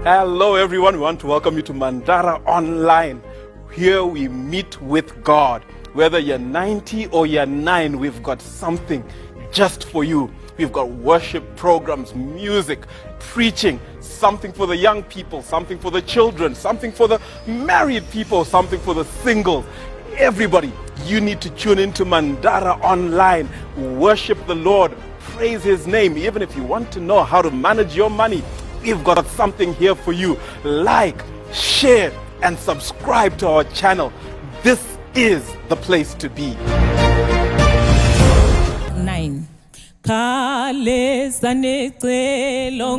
Hello everyone, we want to welcome you to Mandara Online. Here we meet with God. Whether you're 90 or you're 9, we've got something just for you. We've got worship programs, music, preaching, something for the young people, something for the children, something for the married people, something for the singles. Everybody, you need to tune into Mandara Online. Worship the Lord, praise His name. Even if you want to know how to manage your money, we've got something here for you. Like, share, and subscribe to our channel. This is the place to be. 9. Kale sanecelo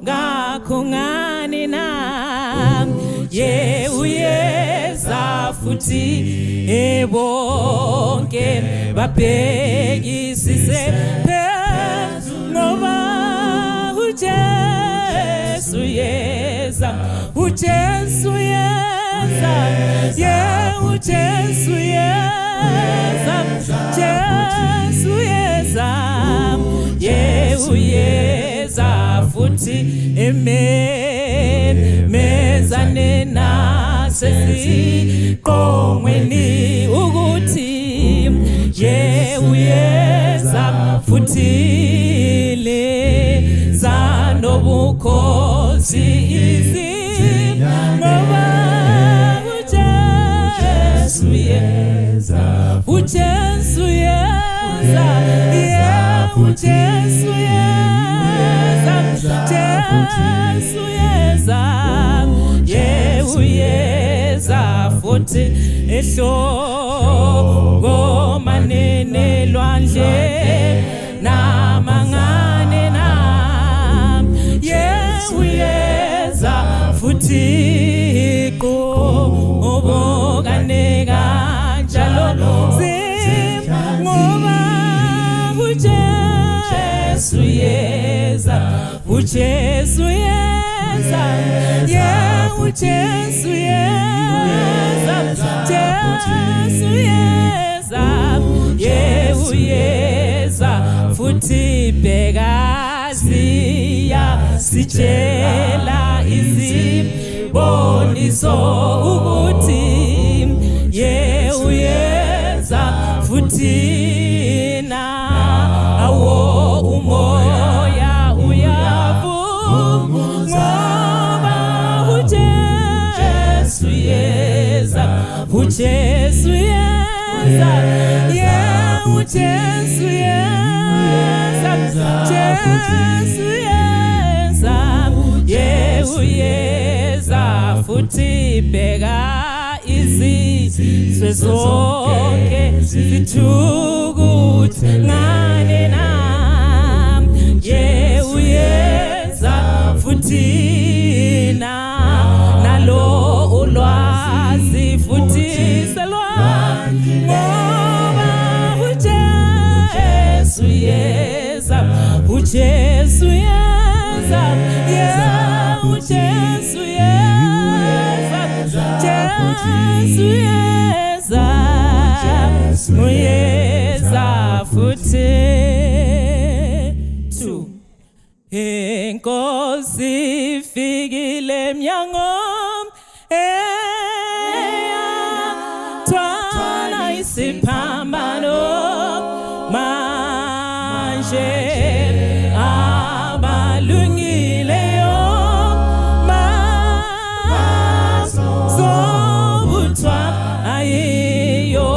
ngakho ngani na ye uyeza futhi ebonke babhekisise phezu ngoba uJesu yeza uJesu yeza ye uJesu yeza Jesu yeza ye uyeza futhi mezane nasesiqongweni ukuthi ye uyeza futhi le zanobukhosi ngoba uJesu yeza uJesu yeza yeah uJesu yeza Jesu yeza yeah uyeza futhi ehloko manene lwandle namangane nam yeah uyeza futhi qobokane kanjalo ngoba uJesu yeza uJesu yeza yeah uJesu yeza Jesu yeza yeah uyeza futhi bhekaziya sitshela iziboniso ukuthi ye uyeza futhi na awo umoya uyavuma ngoba uJesu yeza uJesu yeza yeah uJesu yeza Jesu yeza yeah uyeza futhi bheka izizwe zonke zithukuthi ngane nam ye uyeza futhi nalo ulwazi futhi selwami ngoba uJesu yeza uJesu yeza yeah uJesu yeza Jesu yeza uyeza futhi 2 Inkosi ifikile emnyango thwala isiphambano manje abalungileyo mazobutwa ayiyo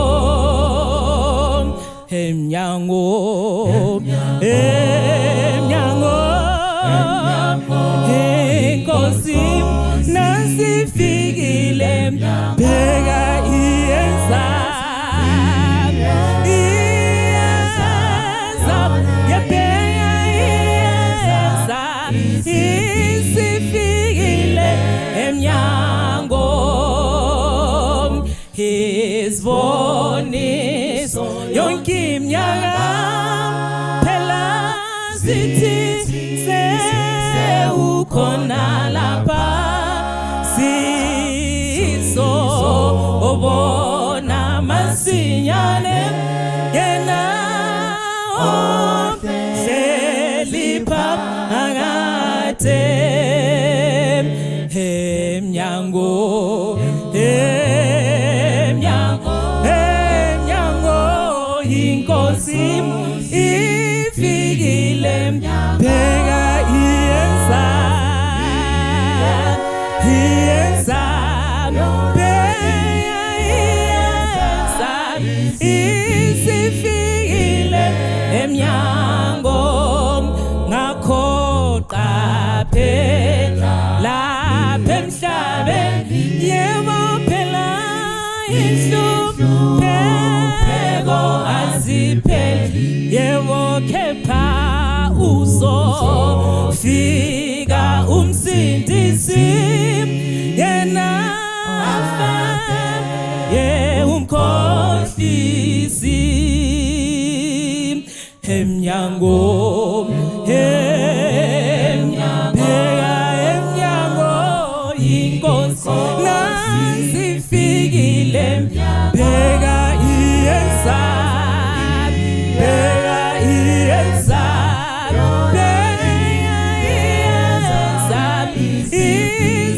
emnyango Inkosi nasifikile bheka iyeza yabheka iyeza isifikile emnyango isiboniso yonke iminyaka phela sithi sewukhona lapha obona masinyane yena ohleli phakathi emnyango emnyango inkosi ifikile bheka iyenza isifikile emnyango ngakho qaphela lapha emhlabeni yebo phela inhlupheko azipheli yebo kepha uzofika umsindisi yena umkhohlisi emnyango emnyango inkosi nasifikile bheka iyenza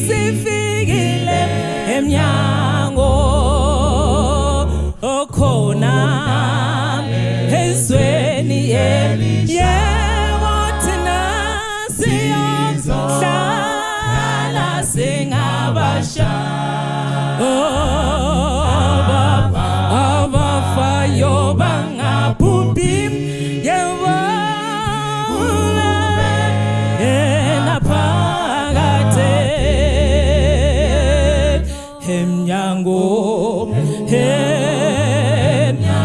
isifikile emnyango okhona ezweni yebo thina siyohlala singabasha abafayo bangabhubhi yebo enaphakade emnyango yena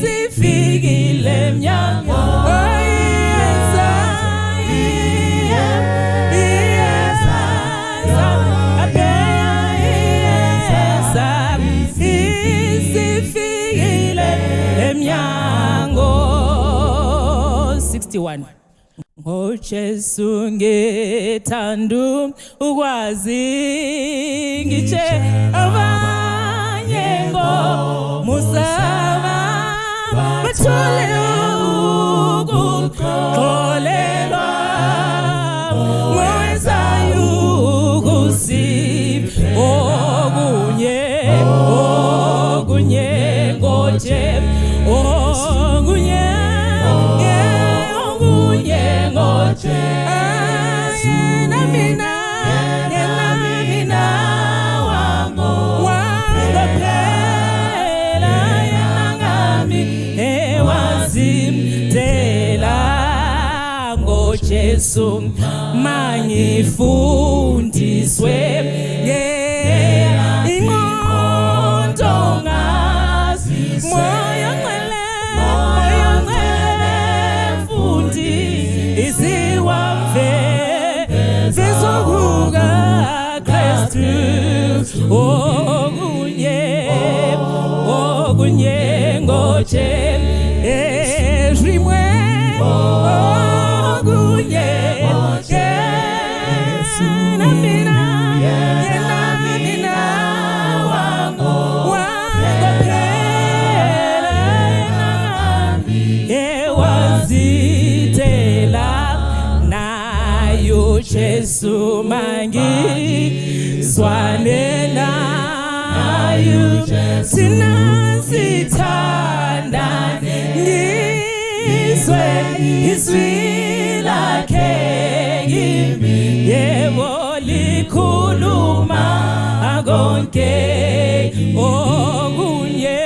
sifikile emnyango isifikile emnyango 61 ngoJesu ngethanda ukwazi ngitshe abanye ngomusaba bathole ukukholelwa wenzayo ukusipha okunye ngoje okunye ngoje yena mina wango phela yena ngami ewazimdela ngoJesu mangifundiswe inqondo ngazi moya ngcwele mfundi isiwamve vizokuka Kristu okunye ngoje rimwe okunye mina wango phela nami ewazitela nayo Jesu mangizwane nayo thina sithandane ngizwe izwi lakhe kimi yebo likhuluma konke okunye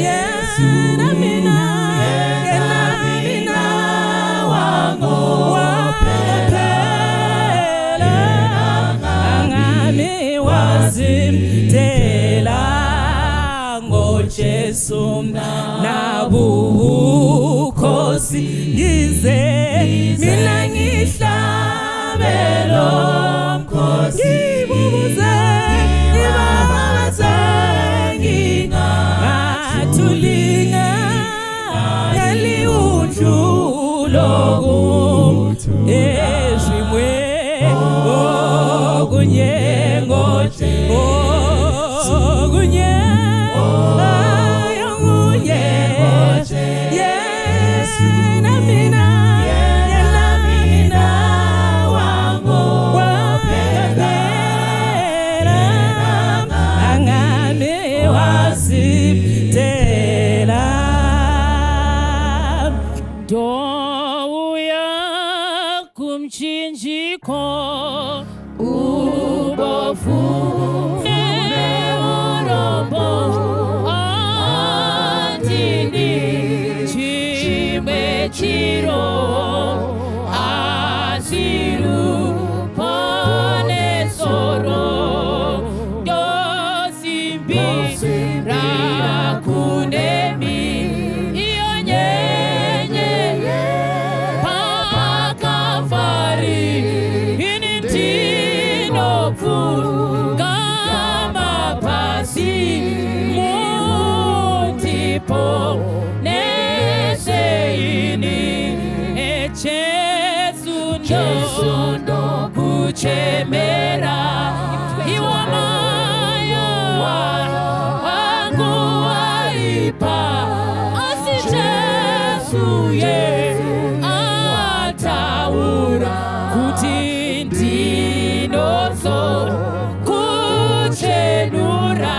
yena mina wango phela angami wazimdela ngoJesu nabukhosi yize mina ngihlabelo mkhosi ngibubuze ngatulinga yaliudlulo ezimwe okunye ngoje ndiponeseni Jesu ndo kuchemera iwamaya wangu waipa asi Jesu ye ataura kuti ndinozo kuchenura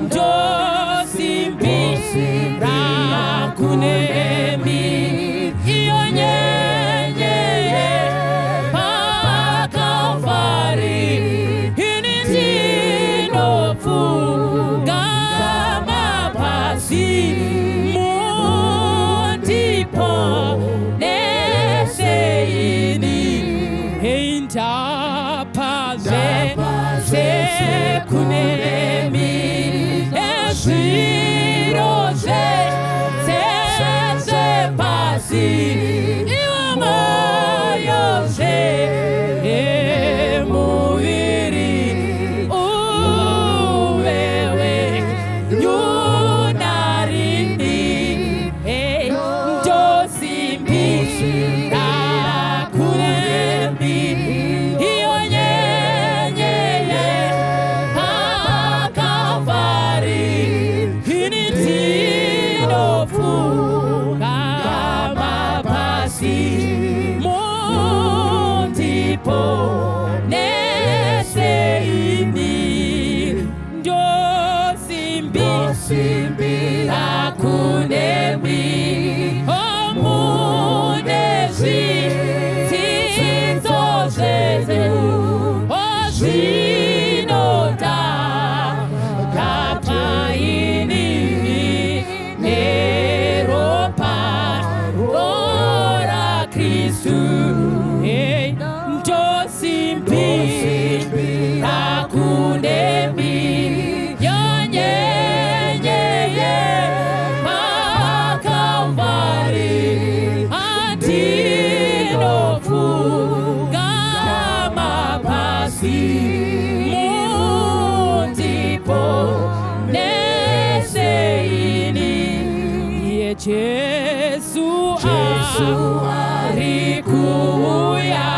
ndosimbira kunemi iyo nyenyeye pakavari ini ndinofunga mapasi mundipo neseini eindapaze sekunemi esviroze sezepasi iwamayoze emuviri uvewe nyunarini ndosimbira kuremi iyo nyenyeye pakavari ini ndinofunga mapasi mundipo neseini ndosimbira kunemi omunezi tsinzozeze ozvinoda kapaini neropa rora Kristu ndosimbira kunemi yonyenyeye pakavari andinofunga mapasi mundipo neseini yejesu ari kuuya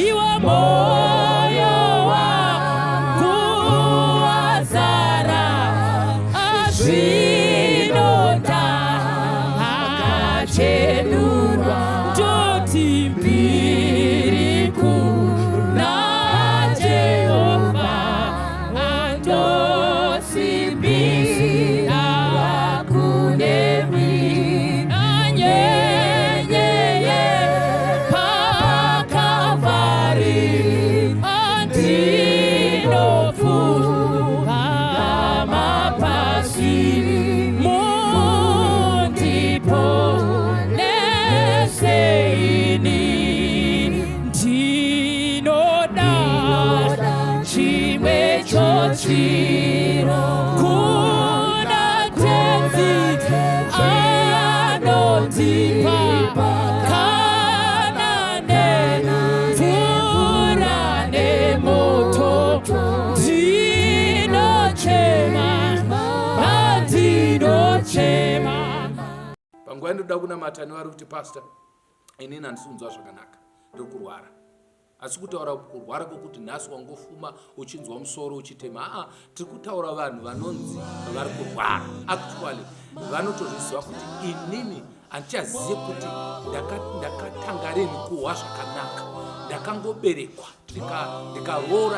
iwo moyo wangu wazara azvinonda achenurwa ndotimbiri kuna Jehova andosimbira kunemi anyenyeye pakavari andinofunga mapasi mundipo neseini ndinoda chimwe chochiro kuna tenzi anondipa kana nemvura nemoto ndinochema andinochema panguva ndoda kunamata nevari kuti pastor inini handisunzwa zvakanaka ndiri kurwara asi kutaura kurwara kwokuti nhasi wangofuma uchinzwa musoro uchitema tiri kutaura vanhu vanonzi vari kurwara actually vanotozviziva kuti inini handichazive kuti ndakatanga rini kuhwa zvakanaka ndakangoberekwa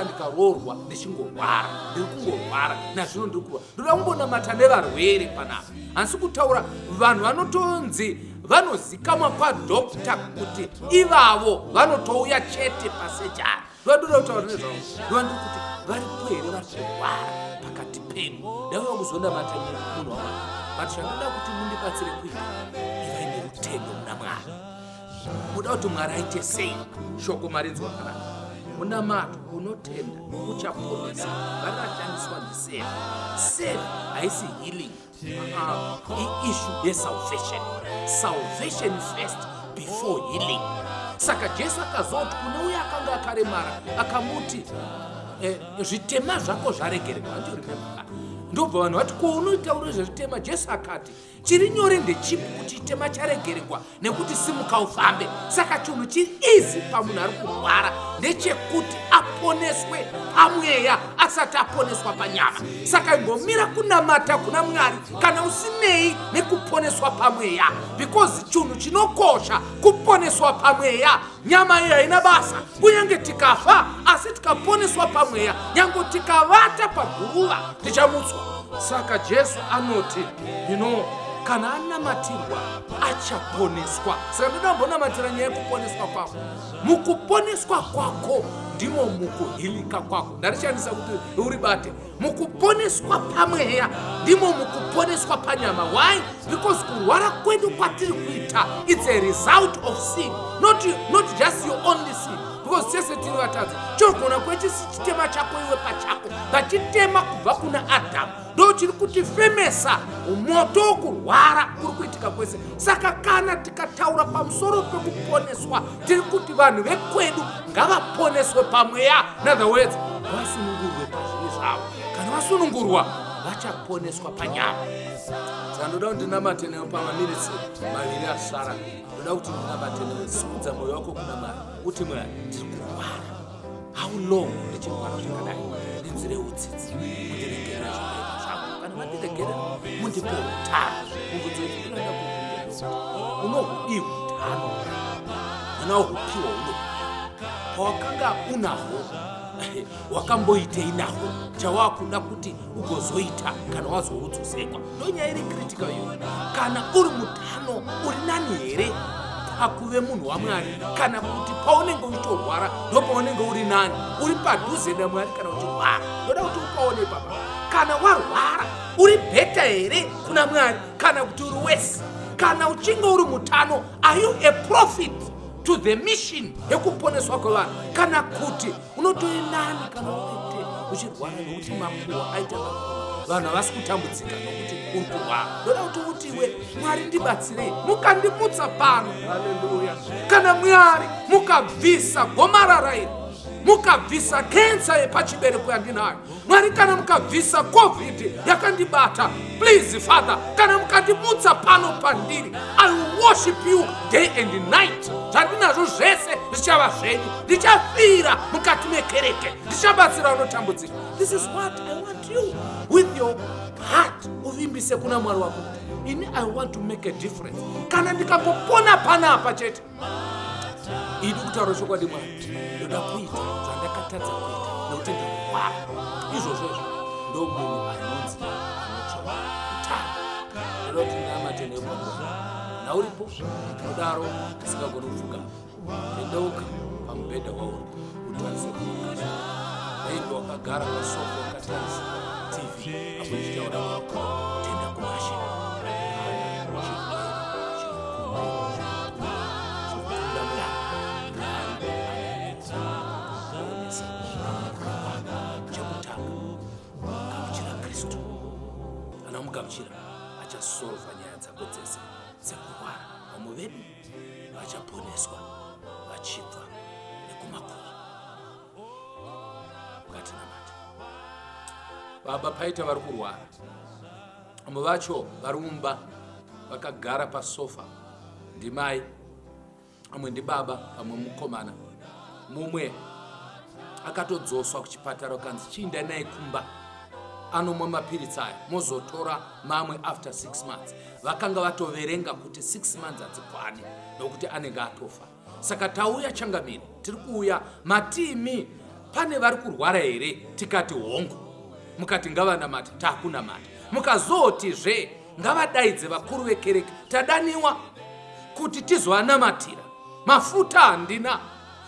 ndikaroorwa ndichingorwara ndiri kungorwara nazvino ndiri kurwara ndoda kumbonamata nevarwere panapa hansi kutaura vanhu vanotonzi vanozikamwa kwadhokta kuti ivavo vanotouya chete pasejari ndoda kutaura nezvavo ndova ndiri kuti varipo here vari kurwara pakati penyu ndauya kuzonamata munhu wamwari but zvandoda kuti mundibatsire kuita ivai nerutendo muna Mwari muda kuti Mwari aite sei shoko marinzwa kanaka munamato unotenda uchaponesa varashandiswa ndisefa haisi healing issue yesalvation first before healing. Saka Jesu akazoti kuna uya akanga akaremara akamuti zvitema zvako zvaregererwa. ndobva vanhu vati ko unotaura zvezvitema. Jesu akati chiri nyore ndechipi kuti chitema charegererwa nekuti simuka ufambe. Saka chinhu chiri izi pamunhu ari kurwara ndechekuti aponeswe pamweya asati aponeswa panyama. Saka imbomira kunamata kuna Mwari kana usinei nekuponeswa pamweya, because chinhu chinokosha kuponeswa pamweya. Nyama iyi haina basa kunyange tikafa, asi tikaponeswa pamweya, nyange tikavata paguruva tichamutswa. Saka Jesu anoti kana anamatirwa achaponeswa. Saka ndinombonamatirwa nyaya yekuponeswa kwako. Mukuponeswa kwako ndimo mukuhilika kwako. Ndarishandisa kuti uribate. Mukuponeswa pamweya ndimo mukuponeswa panyama. Why? Because kurwara kwedu kwatiri kuita, it's a result of sin, not just your only sin. Because sese tiri vatadzi chogona kwechisi chitema chako iwe pachako, ngachitema kubva kuna Adamu ndo chiri kutifemesa moto wokurwara kuri kuitika kwese. Saka kana tikataura pamusoro pekuponeswa, tiri kuti vanhu vekwedu ngavaponeswe pamweya. In other words, vasunungurwe pazvivi zvavo. Kana vasunungurwa vachaponeswa panyama. Saka ndoda kuti ndinamate newe pamaminitsi maviri asara. Ndoda kuti ndinamate newe, simudza mwoyo wako kuna Mwari uti Mwari, ndiri kurwara. How long ndichirwara zvakadai? Ndinzire utsitsi, mundiregerere zvakaipa zvangu. Kana mandiregerera mundipe utano. Mubvunzo kuti unoenda kuvhunza unohudii utano? Kana wahupiwa uno pawakanga unahwo wakamboitei nahwo chawakuda kuti ugozoita kana wazohudzosekwa? Ndonyaya iri critical iyo. Kana uri mutano uri nani here pakuve munhu waMwari, kana kuti paunenge uchitorwara ndo paunenge uri nani, uri padhuze naMwari kana uchirwara? Ndoda kuti upaone papa. Kana warwara uri bheta here kuna Mwari kana kuti uri wesi? Kana uchinge uri mutano, are you a prophet to the mission yekuponeswa kwevanhu, kana kuti unotoi nani kana uite uchirwara nokuti mapuwa aita mapuwa, vanhu havasi kutambudzika nokuti uri kurwara? Ndoda kuti utiwe Mwari ndibatsirei, mukandimutsa pano. Haleluya. Kana Mwari mukabvisa gomarara iri, mukabvisa kensa yepachibereko yandinayo, Mwari kana mukabvisa COVID yakandibata, please Father, kana mukandimutsa pano pandiri, I will worship you day and night. Zvandinazvo zvese zvichava zvenyu, ndichafira mukati mekereke, ndichabatsira unotambudzika. This is what I want you with your heart. Uvimbise kuna Mwari wako, ini I want to make a difference. Kana ndikangopona panapa chete, idi kutaura chokwadi Mwari, ndoda kuita zvandakatadza kuita nokuti ndirwara. Izvozvo ndo munhu anonzi anotsvaka utano. Ndoda kuti ndinamate newe nauripo kudaro usingagoni kupfuka, endeuka pamubhedha wauri utarise kumukati. Daindo wakagara pasofa wakatarisa TV apo ndichitaura tenda kumashe anamugamuchira achasolva nyaya dzako dzese dzekurwara. Vamwe vedu vachaponeswa vachibva nekumakuva. Ngatinamate. Baba, paita vari kurwara, vamwe vacho vari mumba vakagara pasofa, ndimai, vamwe ndibaba, vamwe mukomana. Mumwe akatodzoswa kuchipatara ukanzi chiinda naye kumba anomwa mapiritsi aya, mozotora mamwe after 6 months. Vakanga vatoverenga kuti 6 months hadzikwane nokuti anenge atofa. Saka tauya changamire, tiri kuuya matimi, pane vari kurwara here? Tikati hongu, mukati ngavanamate, takunamata. Mukazotizve ngavadaidze vakuru vekereke, tadaniwa kuti tizovanamatira. Mafuta handina,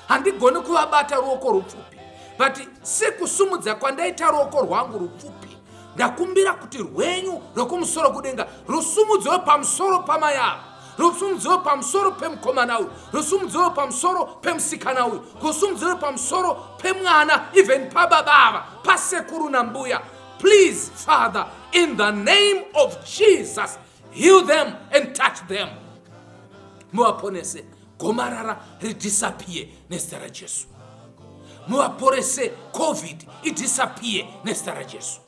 handigoni kuvabata ruoko rupfupi, but sekusumudza kwandaita ruoko rwangu rupfupi, ndakumbira kuti rwenyu rwokumusoro kudenga rusumudzwe pamusoro pamayavo, rusumudzwe pamusoro pemukomana uyu, rusumudzwe pamusoro pemusikana uyu, rusumudzwe pamusoro pemwana, even pababa, pasekuru nambuya. Please, Father, in the name of Jesus, heal them and touch them. Muvaponese, gomarara ridisappear nezita raJesu. Muvaporese COVID idisappear nezita raJesu.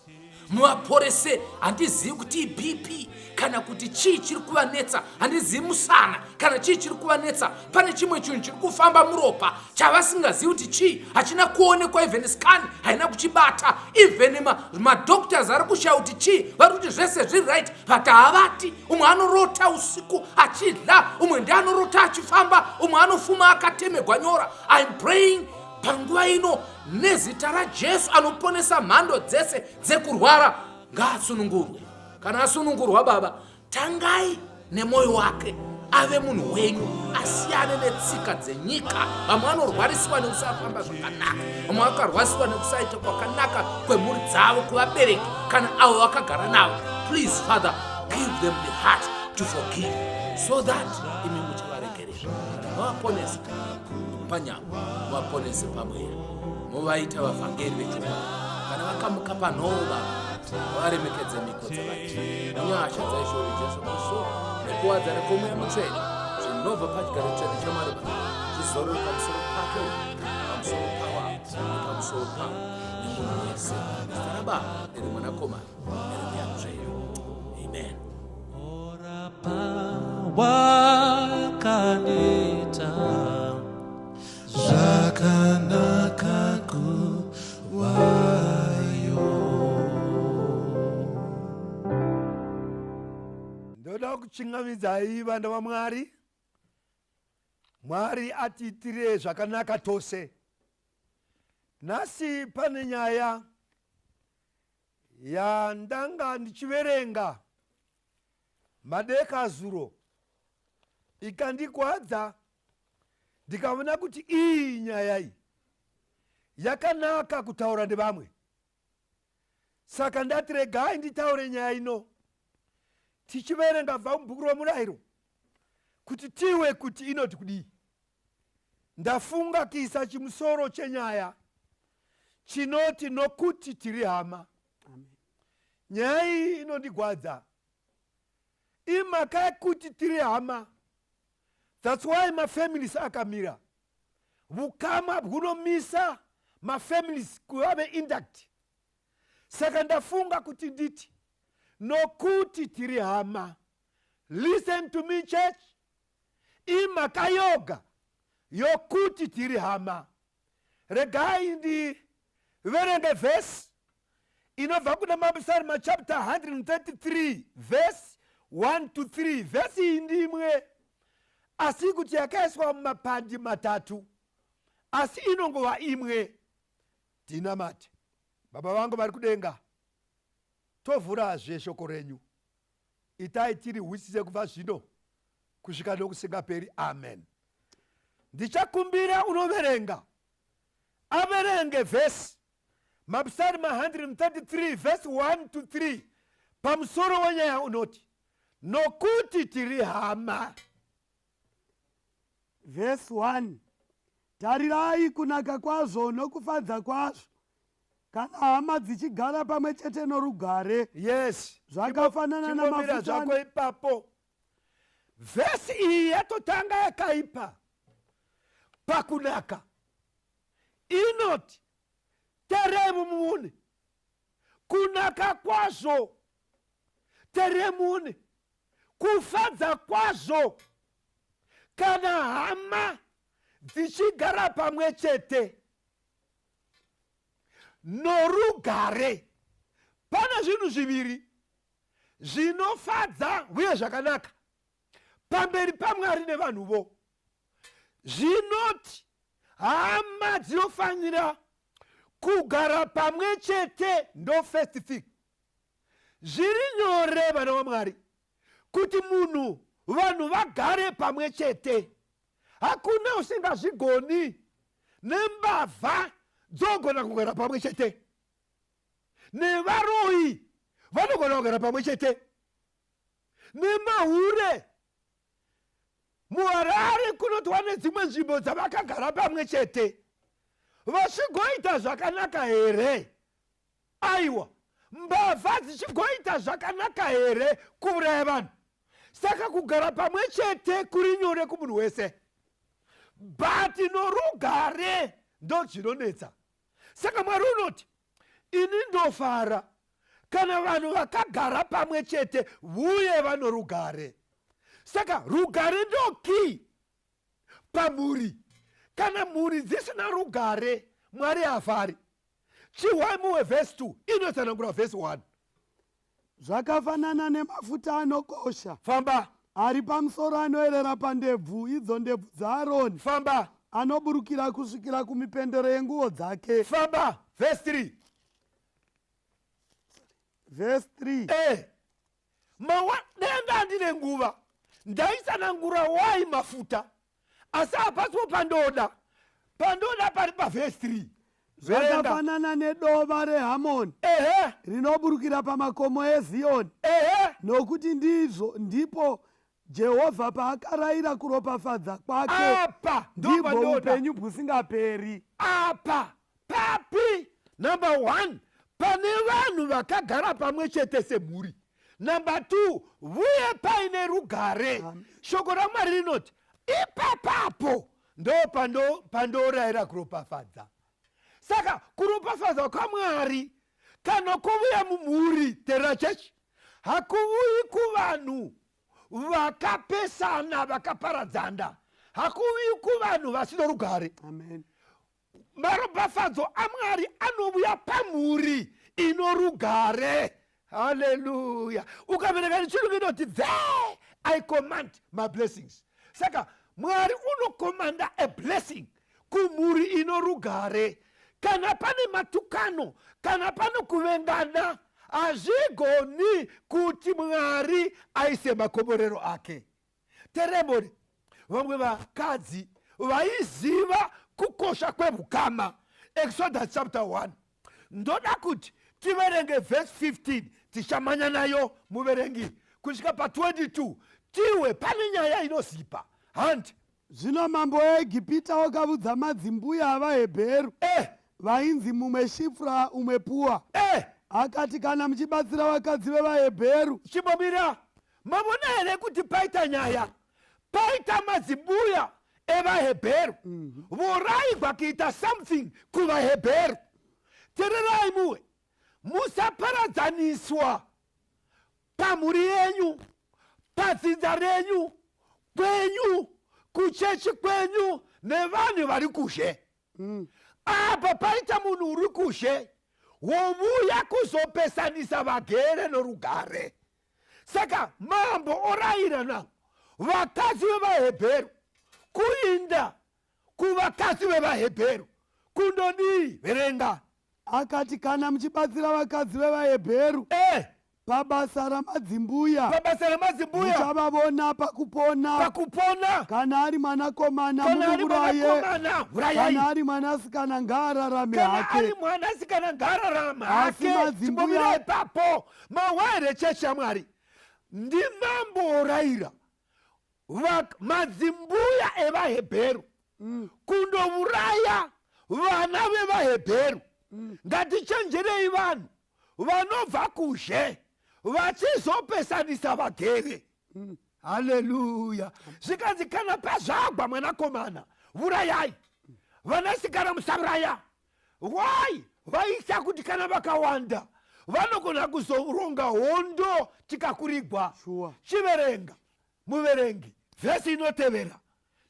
muvaporese. Handizivi kuti BP kana kuti chii chiri kuvanetsa, handizivi musana kana chii chiri kuvanetsa. Pane chimwe chinhu chiri kufamba muropa chavasingazivi kuti chii, hachina kuonekwa, even scan haina kuchibata, even madoctors ari kushaya kuti chii, vari kuti zvese zviri right, but havati. Umwe anorota usiku achidla, umwe ndi anorota achifamba, umwe anofuma akatemegwa nyora. I'm praying panguva ino nezita raJesu anoponesa mhando dzese dzekurwara, ngaasunungurwe. Kana asunungurwa, Baba, tangai nemwoyo wake ave munhu wenyu, asiyane netsika dzenyika. Vamwe vanorwarisiwa nekusafamba zvakanaka, vamwe vakarwarisiwa nekusaita kwakanaka kwemhuri dzavo, kuvabereki kana avo vakagara navo. Please, Father, give them the heart to forgive, so that imi muchavaregerera. Kana mavaponesa panyama, muvaponese pamweya, muvaita vavhangeri vechokwadi. Kana vakamuka panhova, varemekedze mhiko dzavaita. Munyasha dzaishori Jesu Kristu nekuwadzana kwomweya mutsvene zvinobva pachigaro chitsvene chaMwari Baba zvizorore pamusoro pake, pamusoro pavo, pamusoro pavo nemunhu wese. Zita raBaba nereMwanakomana nereMweya Mutsvene. Amen. Wakanita zvakanaka kuvayo. Ndoda kuchingamidzai vana vaMwari. Mwari atiitire zvakanaka tose. Nhasi pane nyaya yandanga ndichiverenga madekazuro, ikandikwadza ndikaona kuti iyi nyaya iyi yakanaka kutaura nevamwe. Saka ndati regai nditaure nyaya ino tichiverenga bva mubhuku romurayiro kuti tiwe kuti inoti kudii. Ndafunga kuisa chimusoro chenyaya chinoti nokuti tiri hama. Nyaya iyi inondigwadza. Imhaka yekuti tiri hama. That's why mafamilies akamira. Vukama hunomisa mafamilies kuve intact. Saka ndafunga kuti nditi nokuti tiri hama. Listen to me, church. Imhaka yoga yokuti tiri hama. Regai ndiverenge verse inobva kuna Mapsalm chapter 133 verse 1 to 3. Verse iyi ndimwe asi kuti yakaiswa mumapandi matatu, asi inongova imwe. Tinamate. Baba vangu vari kudenga, tovhurazve shoko renyu. Itai tiri hwisise kubva zvino kusvika nokusingaperi. Amen. Ndichakumbira unoverenga averenge verse Mapsalm 133 verse 1 to 3 pamusoro wenyaya unoti nokuti tiri hama. Verse 1. Tarirai kunaka kwazvo nokufadza kwazvo kana hama dzichigara pamwe chete norugare. Yes. Zvakafanana namafuta zvako ipapo. Verse iyi yatotanga yakaipa pakunaka. Inoti teremune kunaka kwazvo, teremune kufadza kwazvo kana hama dzichigara pamwe chete norugare. Pana zvinhu zviviri zvinofadza uye zvakanaka pamberi paMwari nevanhuvo. Zvinoti hama dzinofanira kugara pamwe chete, ndo first thing. Zviri nyore vana vaMwari kuti vanhu vagare pamwe chete. Hakuna usingazvigoni. Nembavha dzogona kugara pamwe chete. Nevaroyi vanogona kugara pamwe chete. Nemahure muHarare kunotwa nedzimwe nzvimbo dzavakagara pamwe chete. Vachigoita zvakanaka here? Aiwa, mbavha dzichigoita zvakanaka here kuuraya vanhu? Saka kugara pamwe chete kuri nyore kumunhu wese. But norugare ndo zvinonetsa. Saka Mwari unoti ini ndofara kana vanhu vakagara pamwe chete uye vano rugare. Saka rugare ndoki pamuri. Kana muri dzisina rugare Mwari hafari. Chiwai muwe verse 2 inotsanangura verse 1. Zvakafanana nemafuta anokosha Famba. ari pamusoro anoerera pandebvu, idzo ndebvu dzaAroni. Famba. Anoburukira kusvikira kumipendero yenguo dzake. Famba. Verse 3. Verse 3. Mawa denda ndine nguva ndaisanangura wai mafuta asi apasipo pandoda pari paverse 3. Zvakafanana nedova reHamoni rinoburukira pamakomo eZioni. Nokuti ndipo Jehovha paakarayira kuropafadza kwake, apa ndibwo upenyu husingaperi. Apa papi number 1 pane vanhu vakagara pamwe chete semhuri. Number 2 vuye paine rugare. Shoko raMwari rinoti ipapapo ndo pandorayira kuropafadza. Saka kuropafadza kwaMwari kana kuvuya mumhuri Tera Church hakuvuyi kuvanhu vakapesana vakaparadzana, hakuvuyi kuvanhu vasino rugare. Amen. Maropafadzo aMwari anovuya pamhuri ino rugare. Hallelujah. Ukavereka nechirungu inoti there I command my blessings. Saka Mwari unokomanda a blessing kumhuri ino rugare. Kana pane matukano, kana pane kuvengana, hazvigoni kuti Mwari aise makomborero ake. Teremori, vamwe vakadzi vaiziva kukosha kwehukama. Exodus chapter 1. Ndoda kuti tiverenge verse 15 tishamanya nayo muverengi kusvika pa22 tiwe pane nyaya inozipa. Handi Zvino mambo weIjipita wakavudza madzimbuya avaHebheru vainzi mumwe Shifra umwe Pua. Akati kana muchibatsira vakadzi vevaHebheru. Chibomira mabona here kuti paita nyaya, paita madzimbuya evaHebheru vorayigwa kuita something kuvaHebheru. Tererai muwe musaparadzaniswa pamhuri yenyu, padzinza renyu, kwenyu, kuchechi kwenyu nevanhu vari kushe. Apa paita munhu uri kushe wovuya kuzopesanisa vagere norugare. Saka mambo orayira navo vakadzi vevaHebheru kuinda kuvakadzi vevaHebheru kundodii. Verenga. Akati kana muchibatsira vakadzi vevaHebheru pabasa ramadzimbuya muchavavona pakupona. Kana ari mwanakomana mumuraye, kana ari mwanasikana ngaararame hake. Asi madzimbuya ipapo mawere chechi yaMwari ndi mambo orayira madzimbuya evaHebheru kundovuraya vana vevaHebheru. Ngatichenjerei vanhu vanobva kushe vachizopesanisa vagere. Haleluya. Zvikanzi kana pazvagwa mwanakomana vurayai, vanasikana musauraya. Why? Vaisa kuti kana vakawanda vanogona kuzoronga hondo tikakurigwa. Sure. Chiverenga muverengi vhesi inotevera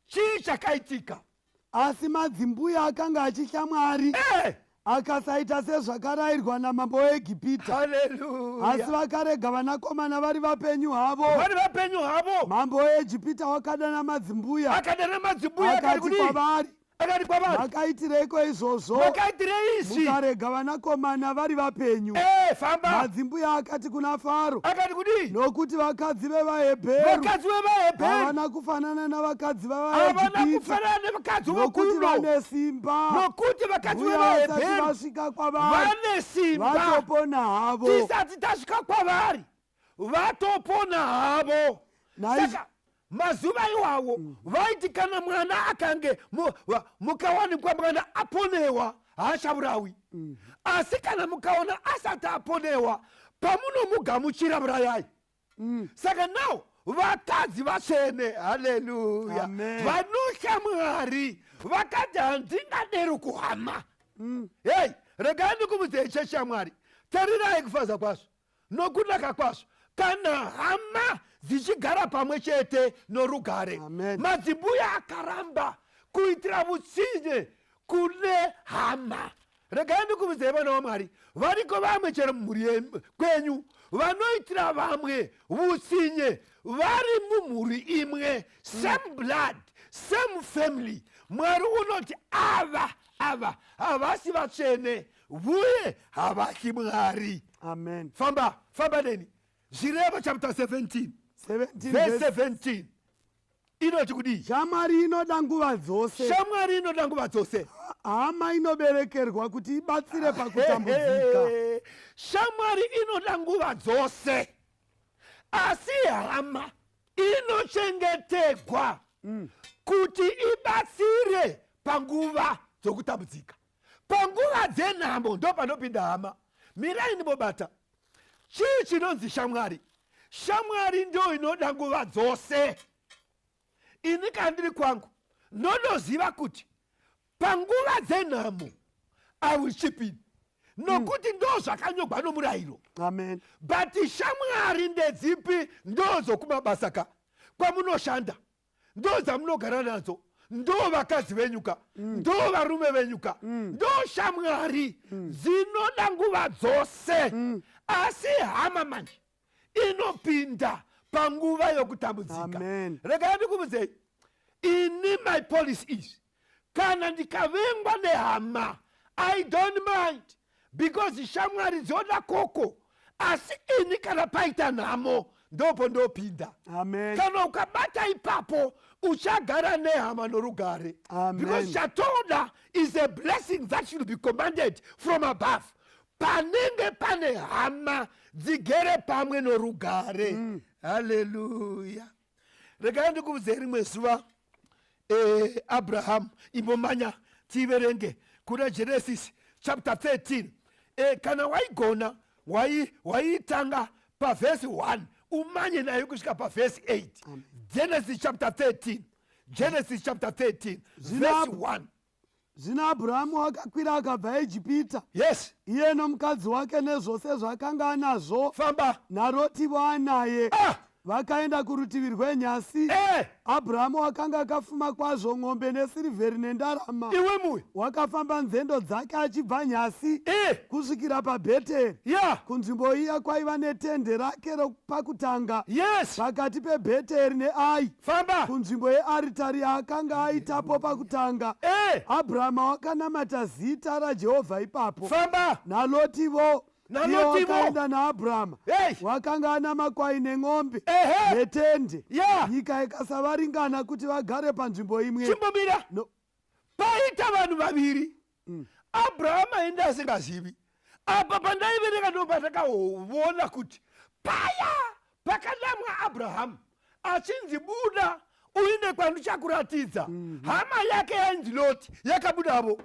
chii chakaitika. Asi madzimbuya akanga achitya Mwari akasaita sezvakarayirwa namambo weIjipita. Haleluya. Asi vakarega vanakomana vari vapenyu havo. Mambo weIjipita wakadana madzimbuya akati kwavari, makaitireko izvozvo mukarega vanakomana vari vapenyu. Madzimbuya akati kuna Faro, nokuti vakadzi vevaHebheru havana kufanana navakadzi vevaIjipita, nokuti vane simba. Uye vasati vasvika kwavari vatopona havo. Tisati tasvika kwavari vatopona havo. Saka mazuva iwawo vaiti kana mwana akange mukawanikwa mwana aponewa haachavurawi. Asi kana mukaona asati aponewa pamunomugamuchira vurayai. Saka now vakadzi vatsvene, haleluya, vanotya Mwari vakati handingaderi kuhama. Hey, regai ndikumudzei chechi yaMwari, tarirai kufadza kwazvo. nokunaka kwazvo kana hama dzichigara pamwe chete norugare. Amen. Madzimbuya akaramba kuitira utsinye kune hama. Regai ndikubvunzei vana vaMwari, variko vamwe chero mumhuri kwenyu vanoitira vamwe utsinye vari mumhuri imwe, same blood, same family. Mwari unoti ava havasi vatsvene uye havasi Mwari. Amen. Famba neni. Zvirevo chapter 17 verse 17 inoti kudii? Shamwari inoda nguva dzose. Shamwari inoda nguva dzose. Hama inoberekerwa kuti ibatsire pakutambudzika. Shamwari inoda nguva dzose, asi hama inochengetegwa kuti ibatsire panguva dzokutambudzika. Panguva dzenhamo ndo panopinda hama. Mirai ndimobata chii chinonzi shamwari. Shamwari ndo inoda nguva dzose. Ini kandiri kwangu ndonoziva kuti panguva dzenhamo hauchipini, nokuti ndo zvakanyogwa nomurayiro. Amen. But shamwari ndedzipi? Ndo dzokumabasa ka kwamunoshanda, ndo dzamunogara nadzo, ndo vakadzi venyuka, ndo varume venyuka, ndo shamwari dzinoda nguva dzose. Asi hama manje inopinda panguva yokutambudzika. Amen. Regai ndikubvunzei, ini my policy is kana ndikavengwa nehama I don't mind, because shamwari dzoda koko. Asi ini kana paita nhamo ndopo ndopinda. Amen. Kana ukabata ipapo uchagara nehama norugare. Amen. Because chatoda is a blessing that should be commanded from above. Panenge pane hama dzigere pamwe norugare. Hallelujah. Regai ndikubvunzei rimwe zuva Abraham imbomanya tiverenge kuna Genesis chapter 13. Kana waigona waitanga pavhesi 1 umanye nayo kusvika pavhesi 8. Genesis chapter 13 verse 1. Zvino Abhurahamu akakwira akabva Ejipita, Yes. iye nomukadzi wake nezvose zvakanga anazvo, Famba. naRoti vaanaye. Ah! Vakaenda kurutivi rwenyasi. Abhurahamu akanga akafuma kwazvo, ng'ombe nesirivheri nendarama. Iwe muye. Wakafamba nzendo dzake achibva nyasi kusvikira paBheteri. Yeah. Kunzvimbo iya kwaiva netende rake pakutanga Yes. pakati peBheteri neAi. Famba. Kunzvimbo yearitari yaakanga aitapo pakutanga. Abhurahama wakanamata zita raJehovha ipapo. Famba. naLotivo iye naLotivo wakaenda naAbhurahama. Hey. Wakanga ana makwai nen'ombe netende. Yeah. Nyika ikasavaringana kuti vagare panzvimbo imwe. Chimbomira. No. Paita vanhu vaviri. Abrahama aenda asingazivi. Apa pandaivereka ndo pandakaona kuti paya pakanamwa Abraham achinzi buda uine kwandichakuratidza. Hama yake yanzi Loti yakabudavo.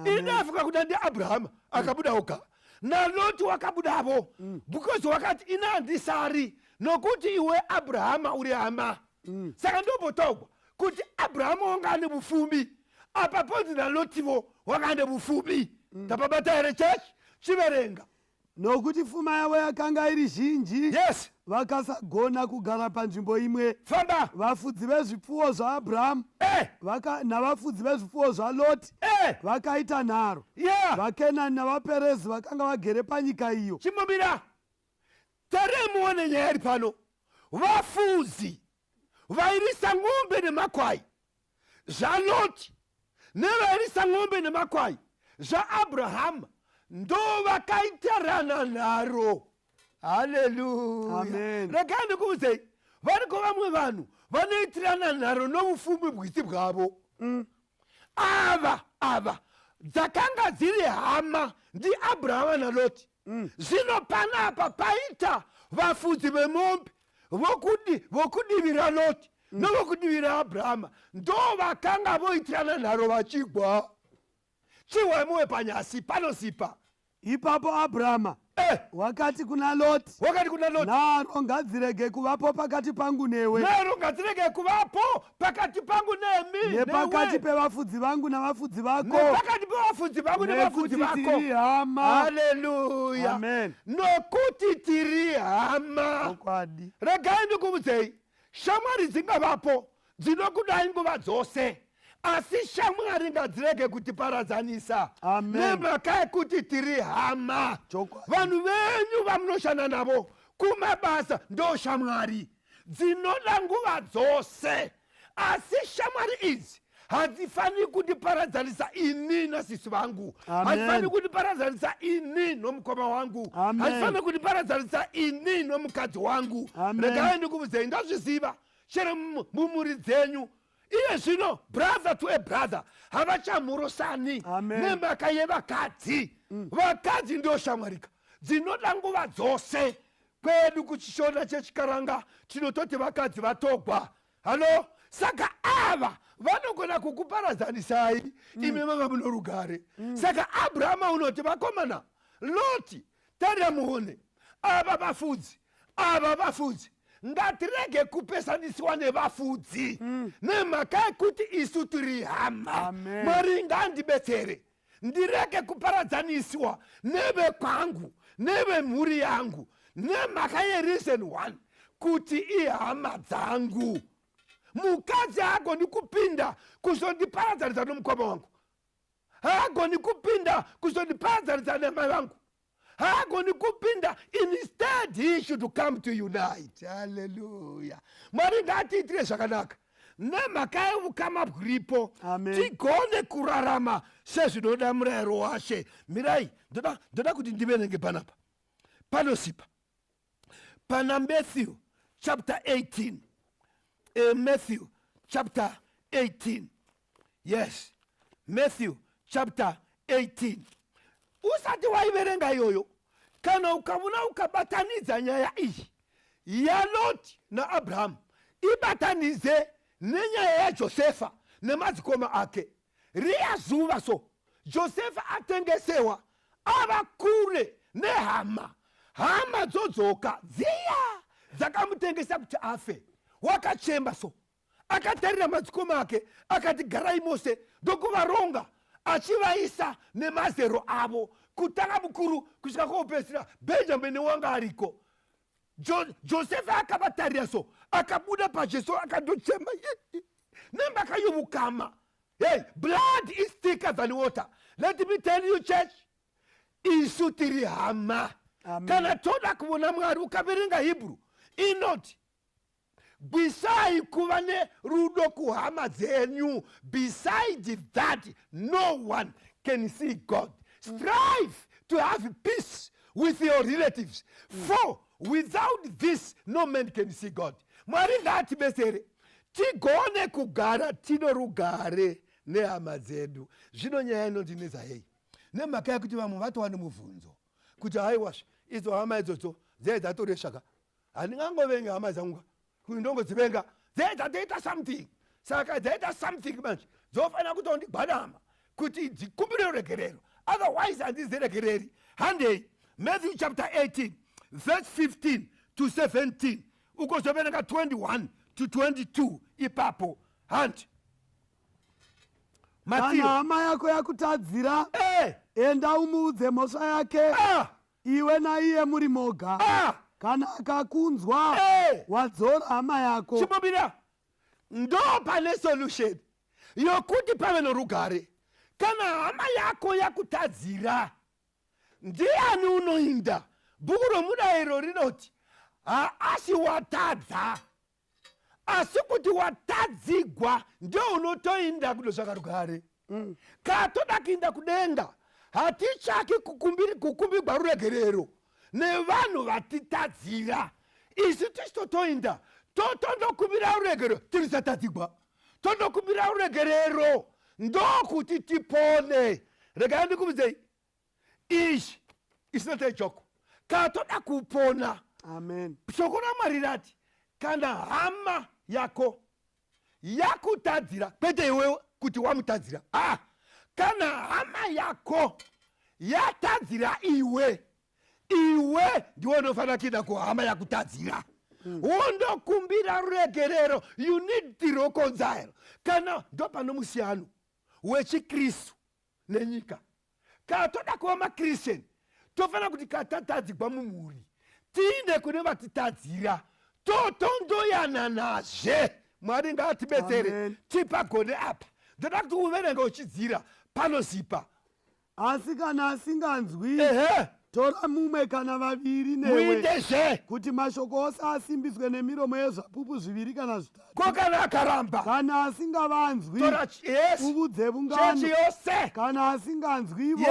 Inafuka kuti ndiAbrahama akabuda oga. naLoti wakabudavo because wakati ina handisari nokuti iwe Abrahama uri hama. Saka ndopotogwa kuti Abrahama wanga ane bufumi, apa ponzi naLotivo wanga ane bufumi. Tapabata here church chiverenga. Nokuti pfuma yavo yakanga iri zhinji. Yes. Vakasagona kugara panzvimbo imwe. Famba. Vafudzi vezvipfuwo zvaAbhurahamu navafudzi vezvipfuwo zvaLoti vakaita nharo. VaKenani navaPerezi vakanga vagere panyika iyo. Chimbomira. Taremuone nyaya iri pano. Vafudzi vairisa ng'ombe nemakwai zvaLoti nevairisa ng'ombe nemakwai zvaAbhurahama ndo vakaitarana nharo. Haleluya. Amen. Regai ndikubvunzei, variko vamwe vanhu vanoitirana nharo noufumi bwisi bwavo. Ava dzakanga dziri hama ndiAbhurahama naLoti. Zvino panapa paita vafudzi vemombe vokudivira Loti novokudivira Abrahama ndo vakanga voitirana nharo vachigwa. Chiwemuwe panyasi panosipa. Ipapo Abhurahama wakati kuna Loti, naro ngadzirege kuvapo pakati pangu newe, nepakati pevafudzi vangu navafudzi vako, nekuti tiri hama. Haleluya. Amen. Nokuti tiri hama. Okwadi. Regai ndikuvuzei, shamwari dzingavapo dzinokudai nguva dzose, asi shamwari ngadzirege kutiparadzanisa. Amen. Nemhaka yekuti tiri hama. Chokwadi. Vanhu venyu vamunoshanda navo kumabasa ndo shamwari dzinoda nguva dzose, asi shamwari idzi hadzifani kutiparadzanisa ini nasisi vangu, hadzifani kutiparadzanisa ini nomukoma wangu, hadzifani kutiparadzanisa ini nomukadzi wangu. Regai ndikuvuzei, ndazviziva chero mumuri dzenyu iye zvino brother to a brother havachamhurosani nemhaka yevakadzi. Vakadzi ndio shamwarika dzinoda nguva dzose. Kwedu kuchishona chechikaranga tinototi vakadzi vatogwa. Halo, saka ava vanogona kukuparadzanisai imi manga muno rugare. Saka Abrahama unoti vakomana Loti, tarira muone ava vafudzi ngatirege kupesanisiwa nevafudzi nemhaka yekuti isu tiri hama. Mwari ngandibetsere ndirege kuparadzaniswa neve kwangu neve mhuri yangu nemhaka yereason one kuti ihama dzangu. Mukadzi haagoni kupinda kuzondiparadzanisa nomukoma wangu, haagoni kupinda kuzondiparadzanisa nemai vangu, haagoni kupinda. Instead he should come to unite. Haleluya. Mwari ngatiitire zvakanaka nemhaka yeukama bwuripo tigone kurarama sezvinoda murayiro washe. Mirai, ndoda kuti ndiverenge panapa panosipa pana Matthew chapter 18. Matthew chapter 18. Yes, Matthew chapter 18. Usati waiverenga yoyo kana ukavuna ukabatanidza nyaya iyi ya Loti na Abraham ibatanize nenyaya ya Josefa nemadzikoma ake. Riya zuva so Josefa atengesewa ava kure nehama. Hama dzodzoka dziya dzakamutengesa kuti afe. Wakachemba so akatarira madzikoma ake akati garai mose ndokuvaronga achivaisa nemazero avo kutanga mukuru kusvika koupedzisira Benjamini wanga ariko. Josefa akavatarira so akabuda pajesu akandochemba nemhaka yovukama. Hey, blood is thicker than water. Let me tell you church, isu tiri hama. Kana toda kuona Mwari ukaverenga Hebrew inoti beside kuvane rudo kuhama dzenyu, beside that no one can see God. Strive to have peace with your relatives, for without this no man can see God. Mwari ngatibetsere tigone kugara tino rugare nehama dzedu. Zvino nyaya inondinetsa hei nemhaka yekuti vamwe vatowane mubvunzo kuti haiwasva idzo hama idzodzo dzaidzatoresvaka handingangovenga hama dzangu kuti ndongodzivenga dzaita something. Saka dzaita something manje dzofanira kutondigwadama kuti dzikumbire ruregerero, otherwise handiziregereri. Handei Matthew chapter 18 verse 15 to 17 ukozoverenga 21 to 22 ipapo. Handi kana hama yako yakutadzira enda umuudze mhosva yake iwe naiye muri moga. Kana akakunzwa wadzora hama yako. Chimobira ndo pane solution yokuti pave norugare. Kana hama yako yakutadzira ndiani unoinda? Bhuku romurayiro rinoti haasi watadza, asi kuti watadzigwa ndio unotoinda kundosvaka rugare. Katoda kuinda kudenga hatichaki kukumbirwa ruregerero nevanhu vatitadzira. Isi tichitotoinda totondokumbira ruregerero tirisatadzigwa, tondokumbira ruregerero ndokuti tipone. Regai ndikuvuzei, ishi isinoita ichoko katoda kupona. Amen. Shoko raMwari rati kana hama yako yakutadzira, kwete iwe kuti wamutadzira, kana hama yako yatadzira iwe iwe ndiwe unofanira kuenda kuhama yakutadzira wondokumbira ruregerero. You need the reconcile. Kana ndo pano musiyano wechikristu nenyika. Kana toda kuva makristeni tofanira kuti katatadzigwa mumhuri tiinde kune vatitadzira totondoyananazve. Mwari ngaatibetsere tipagone apa. Ndoda kuti uverenge uchidzira panozipa. Asi kana asinganzwi tora mumwe kana vaviri newe muindezve kuti mashoko ose asimbiswe nemiromo yezvapupu zviviri kana zvitatu. ko kana akaramba Kana asingavanzwi tora uvudze vungano. chechi yose Kana asinganzwivo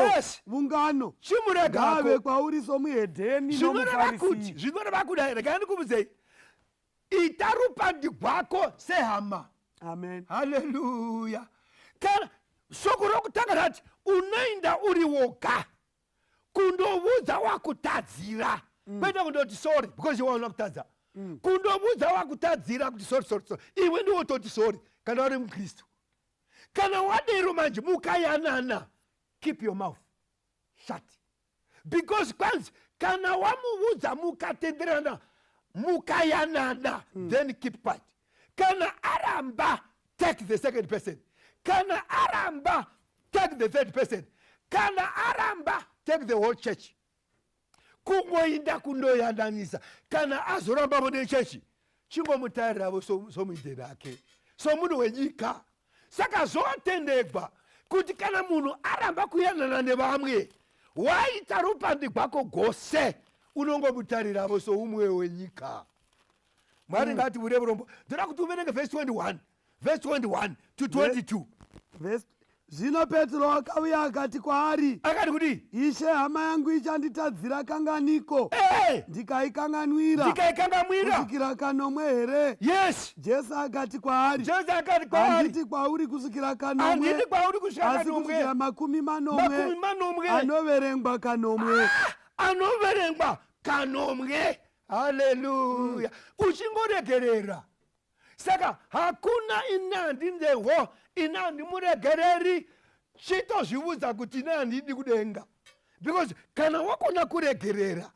vungano chimuregako. ngave kwauri somuhedheni nomufarisi. zvinoreva kudai. regai ndikubvunzei, ita rupandi rwako sehama. Amen. Haleluya. Kana shoko rokutanga rati unoenda uri woga kundovudza wakutadzira kwete kundoti sorry because you want kutadza. Kundovudza wakutadzira kuti sorry. Iwe ndiwo toti sorry kana uri mukristu. Kana wadero manje mukayanana, keep your mouth shut. Because kwanzi kana wamuvudza mukatenderana mukayanana, then keep quiet. Kana aramba, take the second person. Kana aramba, take the third person. Kana aramba, take the whole church. Kungoinda kundoyandanisa. Kana azoramba mune chechi chingomutariravo somuidheri ake somunhu wenyika. Saka zvotendegwa kuti kana munhu aramba kuyanana nevamwe waita rupandi rwako gose unongomutariravo soumwe wenyika. Mwari ngati ureve rombo. Ndoda kuti uverenge verse 21 to 22. Zvino Petro akauya akati kwaari, akati kuti Ishe, hama yangu ichanditadzira kanganiko ndikaikanganwira kusvikira kanomwe here? Yes. Jesu akati kwaari, handiti kwauri kusvikira kanomwe, asi kusvikira makumi manomwe anoverengwa kanomwe. Anoverengwa kanomwe. Haleluya. Uchingoregerera. Saka hakuna inandi ndeho inandi muregereri chitozvivudza kuti inandidi kudenga. Because kana wakona kuregerera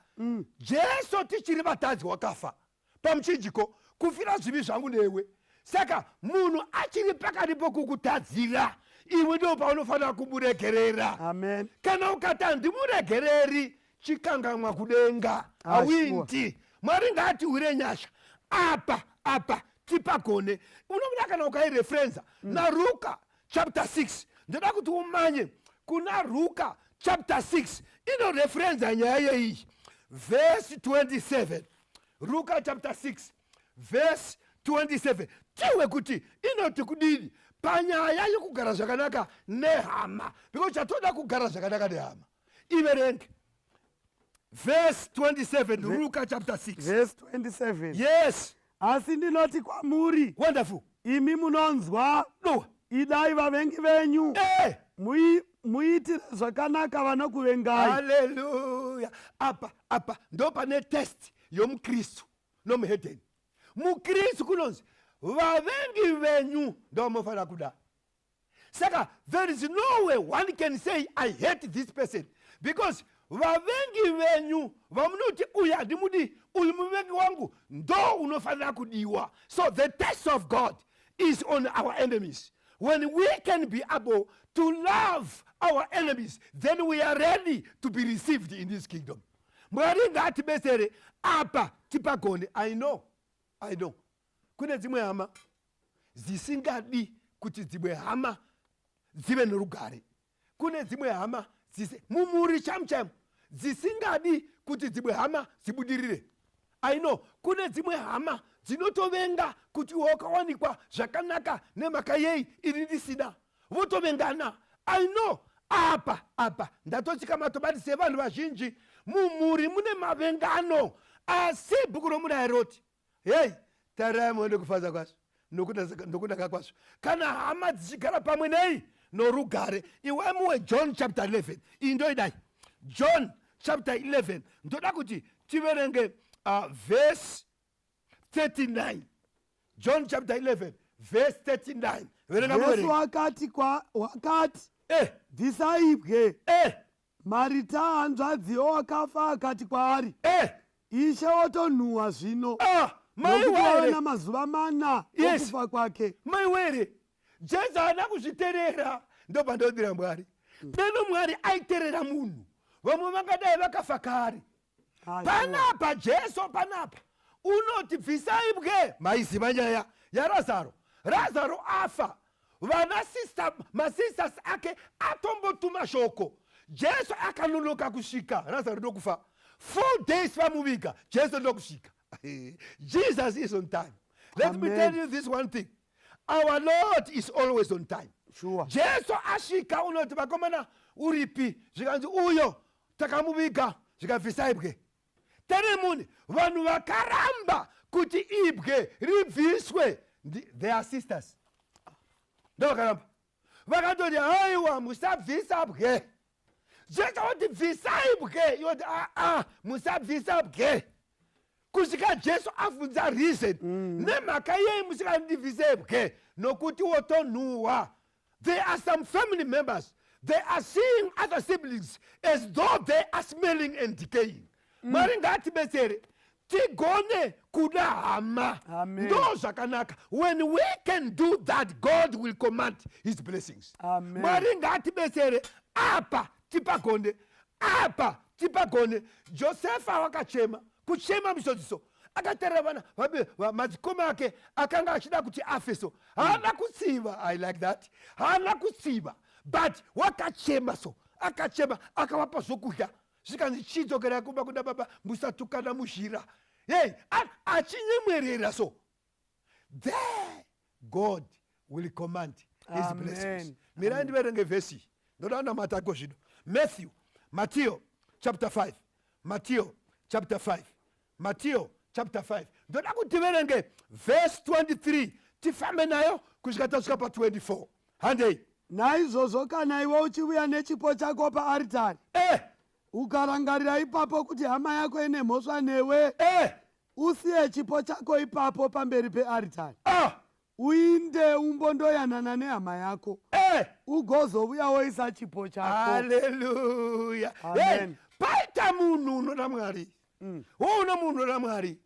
Jesu tichiri vatadzi wakafa pamuchinjiko kufira zvivi zvangu newe. Saka munhu achiri pakati pokukutadzira iwe ndo paunofanira kumuregerera. Amen. Kana ukati handimuregereri chikanganwa kudenga hawindi. Mwari ngaatiwire nyasha apa tipagone. Unomuna kana ukaireferenza naRuka chapter 6. Ndoda kuti umanye kuna Ruka chapter 6 inoreferenza nyaya yeyi. Verse 27. Ruka chapter 6 verse 27. Tiwe kuti inoti kudini panyaya yokugara zvakanaka nehama. Because chatoda kugara zvakanaka nehama. Iverenge verse 27. Ruka chapter 6 verse 27. Yes. Asi ndinoti kwamuri, Wonderful. imi munonzwa, idai vavengi venyu, muitire zvakanaka vanokuvengai. Haleluya. Apa ndo pane test yomukristu nomuhedheni. Mukristu kunonzi vavengi venyu ndo mofanira kuda. Saka there is no way one can say I hate this person because vavengi venyu vamunoti uyu handimudi uyu muvengi wangu ndo unofanira kudiwa. So the test of God is on our enemies. When we can be able to love our enemies, then we are ready to be received in this kingdom. Mwari ngatibetsere apa tipagone. I know kune dzimwe hama dzisingadi kuti dzimwe hama dzive nerugare. Kune dzimwe hama mumuri chamu dzisingadi kuti dzimwe hama dzibudirire. I know kune dzimwe hama dzinotovenga kuti wakawanikwa zvakanaka nemhaka yei iri ndisina votovengana. I know apa ndatotsika matobatise vanhu vazhinji mumuri mune mavengano. Asi bhuku romurayiro roti hei tarirai muone kufadza kwazvo nokunaka kwazvo kana hama dzichigara pamwe nei norugare. Iwe muwe John chapter 11 iyi ndoidai John chapter 11 ndoda kuti tiverenge verse 39. John chapter 11 verse 39. Yesu wakati bvisaibwe marita hanzvadziwo wakafa akati kwaari, ishe wotonhuhwa zvino nokuvaona mazuva mana okufa kwake. maiwere jesu haana kuzviterera. ndopandodira Mwari beno Mwari aiterera munhu. Vamwe vangadai vakafa kare. Panapa Jesu panapa unoti bvisai bwe. Maiziva nyaya yaRazaro. Razaro afa. Masisters ake atombotuma shoko. Jesu akanonoka kusvika. Razaro ndokufa. 4 days vamuviga. Jesu ndokusvika. Jesus is on time. Let me tell you this one thing. Our Lord is always on time. Sure. Jesu asvika unoti vakomana uripi, zvikanzi uyo takamuviga, zvikabvisai ibwe. Teremuni vanhu vakaramba kuti ibwe ribviswe, they are sisters. Ndavakaramba vakatoti haiwa musabvisa bwe. Jesu oti bvisai bwe, yoti musabvisa bwe. Kusvika Jesu abvunza reason, nemhaka yei musingandibvise bwe, nokuti wotonhuhwa. There are some family members, they are seeing other siblings as though they are smelling and decaying. Mwari ngatibetsere tigone kuda hama. Ndo zvakanaka. When we can do that, God will command his blessings. Mwari ngatibetsere apa tipagone, apa tipagone. Josefa wakachema, kuchema misodiso. Akatarira vana madzikoma ake akanga achida kuti afeso. Haana kutsiva. I like that. Haana kutsiva. But wakachema so. Akachema akavapa zvokudya. Zvikanzi chidzokera kumba kuna baba musatukana muzhira. Hey, achinyemwerera so. There God will command his blessings. Mirai ndiverenge vhesi. Ndoda namata zvino. Matthew chapter 5. Matthew chapter 5. Matthew chapter 5. Ndoda kuti verenge verse 23. Tifambe nayo kusvika tasvika pa 24. Handei. Naizvozvo kana iwe uchiuya nechipo chako paaritari, ukarangarira ipapo kuti hama yako ine mhosva newe, usiye chipo chako ipapo pamberi pearitari. Uinde umbondoyanana nehama yako, ugozouya woisa chipo chako. Haleluya. Paita munhu unoda Mwari. Uno munhu unoda Mwari.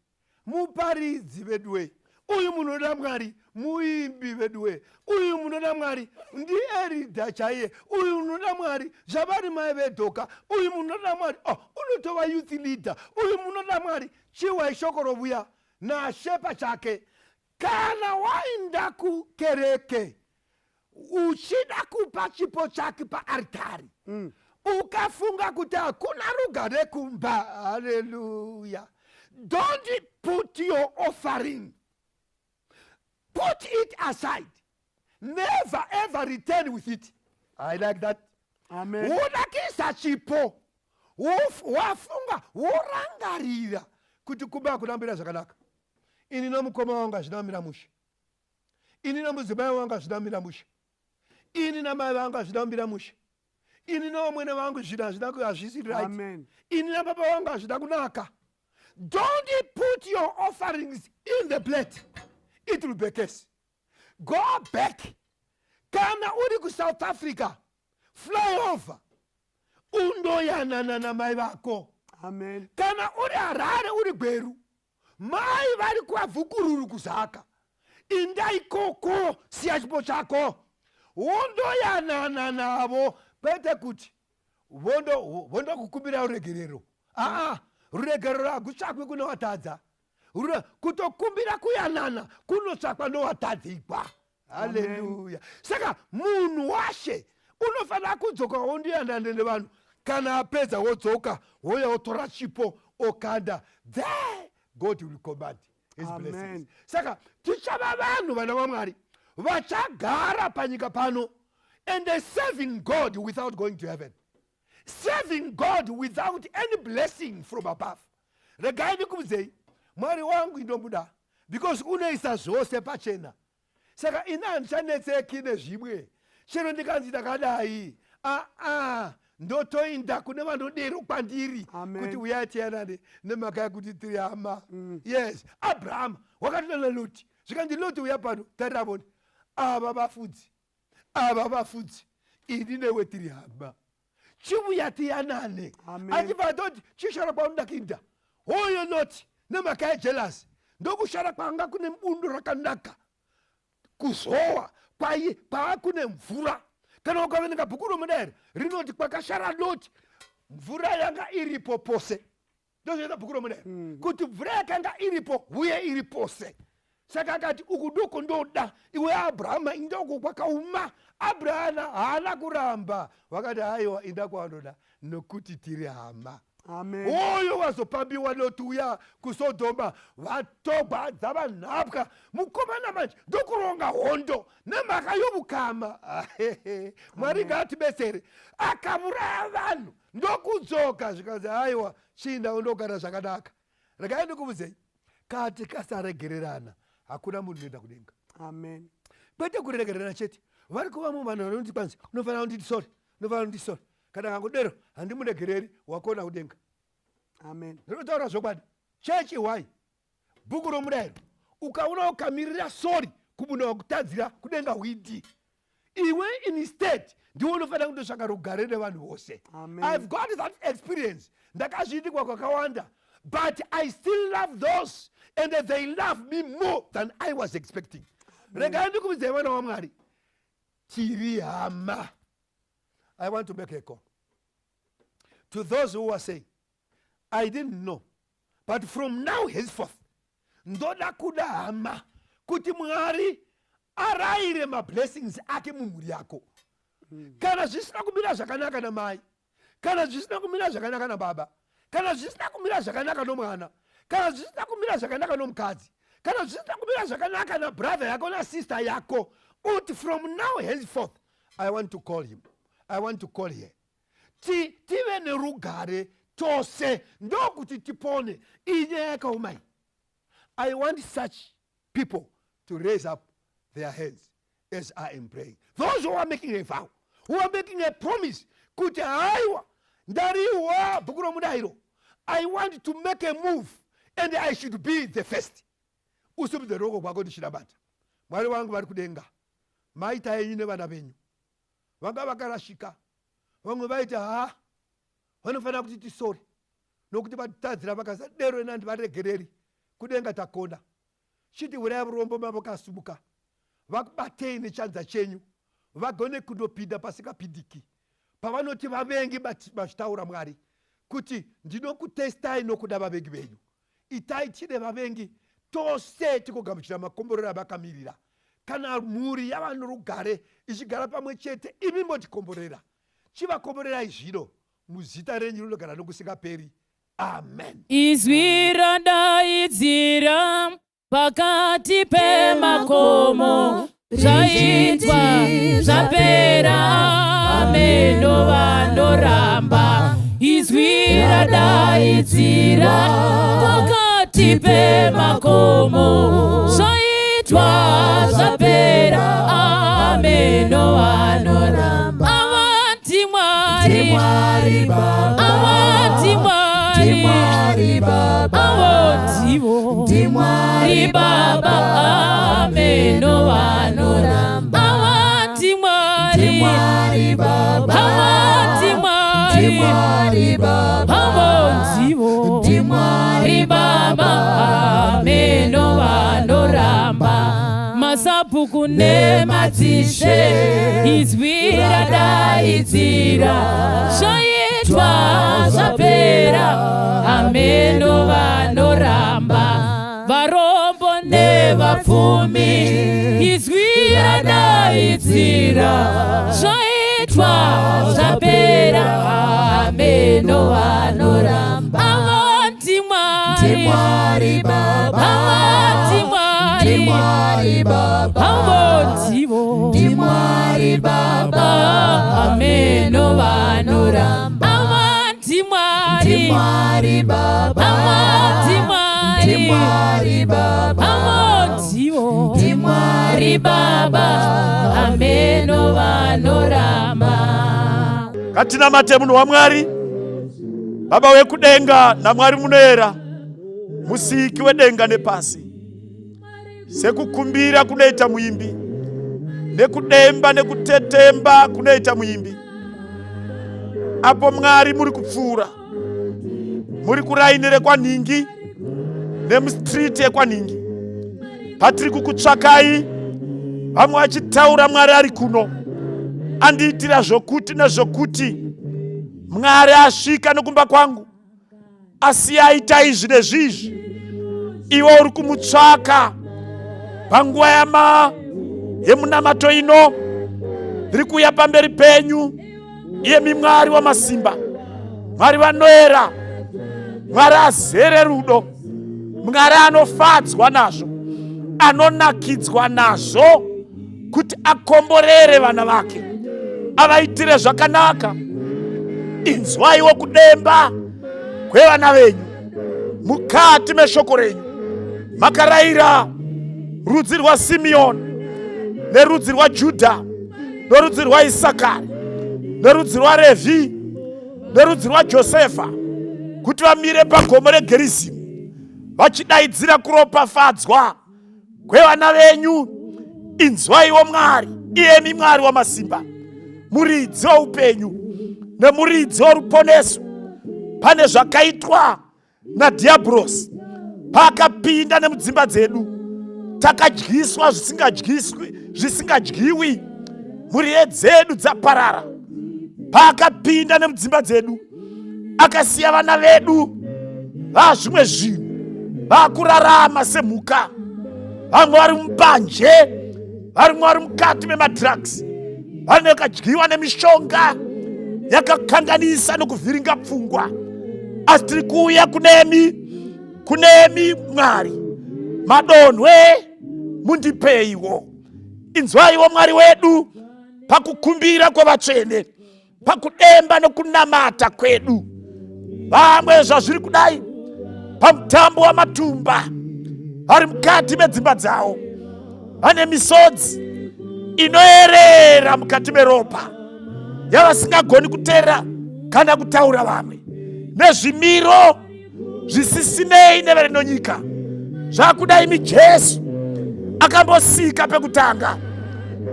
Muparidzi vedwe. Uyu munhu unoda Mwari. Muimbi vedwe. Uyu munhu unoda Mwari. Ndierida chaiye. Uyu munhu unoda Mwari. Zvavari mai vedhoka. Uyu munhu unoda Mwari. Unotova youth leader. Uyu munhu unoda Mwari. Chiwa ishoko rovuya nashepa chake. Kana waenda kukereke uchida kupa chipo chake paaritari, ukafunga kuti hakuna rugare kumba. Hallelujah. Don't put your offering. Put it aside. Never ever return with it. I like that. Amen. Wodakisa chipo. Wafunga, worangarira kuti kumba kunambira zvakanaka. Ini namukoma wangu azvinamira mushe. Ini namudzimai wangu azvinamira mushe. Ini namai vangu azvinamira mushe. Ini namwene vangu hazvisi right. Amen. Ini nababa wangu hazvina kunaka. Don't put your offerings in the plate. It will be a case. Go back. Kana uri ku South Africa, fly over. Undoyanana na mai vako. Amen. Kana uri Harare uri Gweru, mai vari kuavhukururu kuzaka. Inda ikoko siya chipo chako. Undoyanana navo. Pete kuti vondo kukumbira uregerero. Ruregerero hakutsvakwe kunowatadza. Kutokumbira kuyanana kunotsvakwa nowatadzikwa. Haleluya. Saka munhu washe unofanira kudzoka wondoyanana nevanhu. Kana apedza wodzoka woya wotora chipo okanda. There God will command his blessings. Saka tichava vanhu vana vaMwari vachagara panyika pano and they're serving God without going to heaven. Serving God without any blessing from above. Regai ndikubvunzei, Mwari wangu ndomuda because unoisa zvose pachena. Saka ina handichanetseki nezvimwe. Chero ndikanzi ndakadai, ndotoinda kune vanodero kwandiri kuti uyai tiyanane nemhaka yekuti tiri hama. Yes, Abraham wakatoona Loti. Zvikanzi Loti uya pano, tarira vone. Ava vafudzi. Ini newe tiri hama. chibuya tiyanane achibva toti chishara kwaundakinda hoyo noti nemaka jealous ndokushara kwanga kune bundu rakanaka kuzowa kwaakune mvura kana ukaverenga bhuku romudariro rinoti kwakashara noti mvura yanga iripo pose ndozvoita bhuku romudariro kuti mvura yakanga iripo uye iri pose saka akati uku ndiko ndoda iwe Abrahama indoko kwakauma Abrahama haana kuramba wakati haiwa inda kwanoda nokuti tiri Hama. Amen. Oyo wazopambiwa notuya kusodhoma vatogwa dzavanhapwa mukomana manje ndokuronga hondo nemhaka yobukama. Mwari ngaatibetsere akauraya vanhu ndokudzoka zvikanzi haiwa chinda undogara zvakanaka. Regai ndikubvunzei kati kasaregererana hakuna munhu unoenda kudenga. Amen. Kwete kuregererana chete vari kuva muvanhu vanoti kwanzi unofanira kunditi sorry unofanira kunditi sorry kana kangodero handimuregereri wakona kudenga. Amen. Ndinotaura zvokwadi chechi why bhuku romudariro ukaona ukamirira sorry kumunhu wakutadzira kudenga huiti iwe instead ndiwe unofanira kundotsvaka rugare nevanhu vose. I've got that experience ndakazviitikwa kwakawanda but I still love those and they love me more than I was expecting. Regai ndikubvunzei vana vaMwari tiri Hama. I want to make a call to those who are saying, I didn't know, but from now henceforth, ndoda kuda Hama, kuti Mwari arayire ma blessings ake mumuri yako. Kana zvisina kumira zvakanaka namai, kana zvisina kumira zvakanaka nababa, kana zvisina kumira zvakanaka nomwana, kana zvisina kumira zvakanaka nomukadzi, kana zvisina kumira zvakanaka na brother yako na sister yako, uti from now henceforth, I want to call him. I want to call here. Tive nerugare tose ndokuti tipone inyaya yakaumai. I want such people to raise up their hands as I am praying. Those who are making a vow, who are making a promise, kuti haiwa ndariwa bhuku romudariro, I want to make a move and I should be the first. Usubidze roko kwako ndichirabata. Mwari wangu vari kudenga. Maita yenyu nevana venyu vanga vakarashika vamwe vaiti vanofanira kuti tisori nokuti vatadzira vakasadero nandi varegereri kudenga takona chiti urai urombo mavo kasumuka vakubatei nechanza chenyu vagone kundopinda pasikapindiki pavanoti vavengi vachitaura Mwari kuti ndinokutestai nokuda vavengi venyu itai tine vavengi tose tikogamuchira makomborero avakamirira. Kana mhuri yavanhu rugare ichigara pamwe chete imi motikomborera chivakomborerai zvino muzita renyu rinogara nokusingaperi. Amen. Izwi radaidzira pakati pemakomo zvaitwa zvapera ameno vanoramba. Izwi radaidzira pakati pemakomo zvapera ameno vanoramba. Avanti Mwari Baba, avanti Mwari Baba, avontivo Mwari Baba ameno vanoramba. Avanti Mwari Baba, avanti Mwari Baba, avontivo Mwari Baba ameno vanoramba. Masapuku nemadzishe izwi radaidzira zvaitwa zvapera ameno vanoramba. Varombo nevapfumi izwi radaidzira zvaitwa zvapera ameno vanoramba. Avanti Mwari Baba, avanti Mwari Baba, avontivo Mwari Baba ameno vanoramba. Avanti Mwari Baba, avanti Mwari Baba, avontivo Mwari Baba ameno vanoramba. Ngatinamate munhu waMwari, Baba wekudenga naMwari munoera, musiki wedenga nepasi. Sekukumbira kunoita muimbi, nekudemba nekutetemba kunoita muimbi. apo Mwari muri kupfuura, muri kuraini rekwaNhingi nemustriti yekwaNhingi, patiri kukutsvakai, vamwe vachitaura Mwari ari kuno, andiitira zvokuti nezvokuti, Mwari asvika nokumba kwangu, asi aita izvi nezvizvi. Iwe uri kumutsvaka panguva yemunamato ino, ndiri kuuya pamberi penyu, iyemi Mwari wamasimba, Mwari vanoera, Mwari azere rudo, Mwari anofadzwa nazvo, anonakidzwa nazvo, kuti akomborere vana vake, avaitire zvakanaka. Inzwaiwo kudemba kwevana venyu, mukati meshoko renyu makarayira rudzi rwaSimeoni nerudzi rwaJudha nerudzi rwaIsakari nerudzi rwaRevhi nerudzi rwaJosefa kuti vamire pagomo reGerizimu vachidaidzira kuropafadzwa kwevana venyu. Inzwaiwo Mwari, iyemi Mwari wamasimba, muridzi woupenyu nemuridzi woruponeso. Pane zvakaitwa naDhiabhurosi paakapinda nemudzimba dzedu, takadyiswa zvisingadyiwi, mhuriye dzedu dzaparara. Paakapinda nemudzimba dzedu, akasiya vana vedu vazvimwe zvinhu, vakurarama semhuka, vamwe vari mubanje, varimwe vari mukati memadrugs, vane vakadyiwa nemishonga yakakanganisa nokuvhiringa pfungwa. Asi tiri kuuya kunemi Mwari, madonhwe mundipeiwo. Inzwaiwo Mwari wedu pakukumbira kwavatsvene, pakudemba nokunamata kwedu. Vamwe zvazviri kudai pamutambo wamatumba, vari mukati medzimba dzavo, vane misodzi inoerera mukati meropa yavasingagoni kuteera kana kutaura vamwe, nezvimiro zvisisinei neverenonyika. Zvakudai Jesu akambosika pekutanga,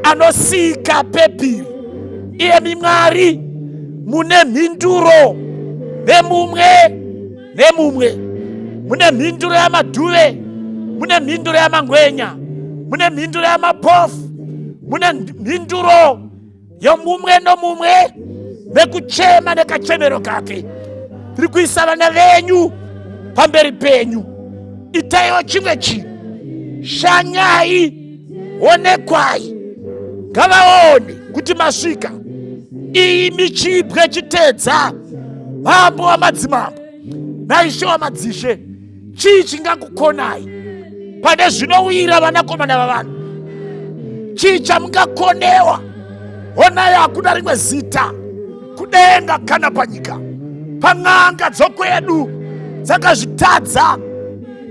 anosika pepiri. Iyemi Mwari mune mhinduro nemumwe nemumwe. Mune mhinduro yamadhuve, mune mhinduro yamangwenya, mune mhinduro yamapofu, mune mhinduro yomumwe nomumwe nekuchema nekachemero kake. Tiri kuisa vana venyu pamberi penyu. Itaiwo chimwe chinhu, shanyai, onekwai, ngavaone kuti masvika. Iyi michibwe chitedza, mambo wamadzimambo naishe wamadzishe. Chii chingakukonai pane zvinowira vanakomana vavanhu? Chii chamungakonewa? Onai, hakuna rimwe zita kudenga kana panyika. Pang'anga dzokwedu dzakazvitadza,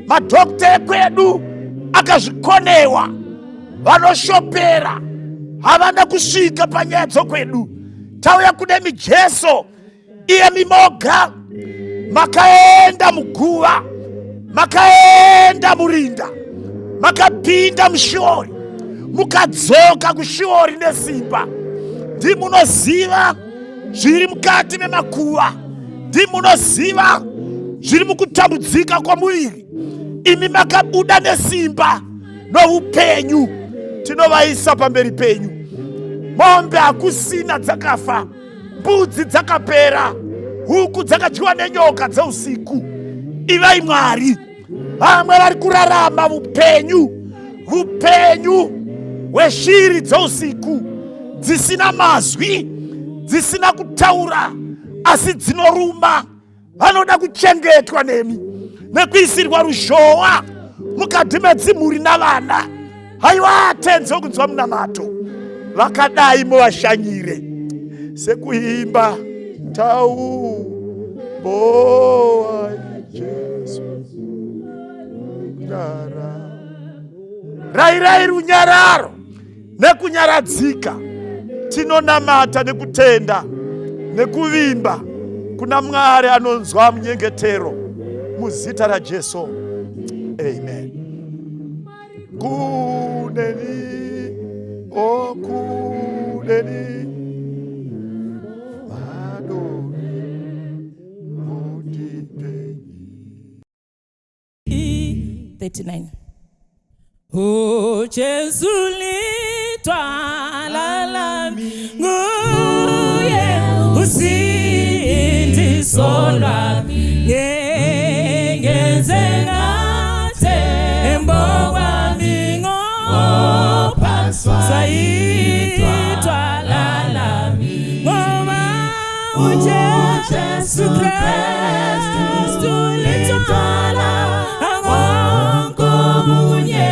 madhokta ekwedu akazvikonewa, vanoshopera, havana kusvika panyaya dzokwedu. Tauya kunemi Jesu, iyemi moga makaenda muguva, makaenda murinda, makapinda mushiori, mukadzoka kushiori nesimba. Ndimunoziva zviri mukati memakuva, ndimunoziva zviri mukutambudzika kwomuviri. Imi makabuda nesimba noupenyu. Tinovaisa pamberi penyu. Mombe hakusina dzakafa, mbudzi dzakapera, huku dzakadyiwa nenyoka dzeusiku. Ivai Mwari, vamwe vari kurarama upenyu hweshiri dzeusiku, dzisina mazwi, dzisina kutaura, asi dzinoruma. Vanoda kuchengetwa nemi nekuisirwa ruzhowa mukati medzimhuri navana. Haiwa, tenzo kunzwa munamato. Vakadai muvashanyire sekuimba tauboa Jesu rairai runyararo nekunyaradzika. Tinonamata nekutenda nekuvimba kuna Mwari anonzwa munyengetero muzita raJesu, amen. Kuneni, o kuneni, Madonna. 39. Jesu litwala lami nguye usindiso lwami ngenze ngathembo kwami ngophaswa sayitwala lami ngoba uJesu Kristu litwala ngokunye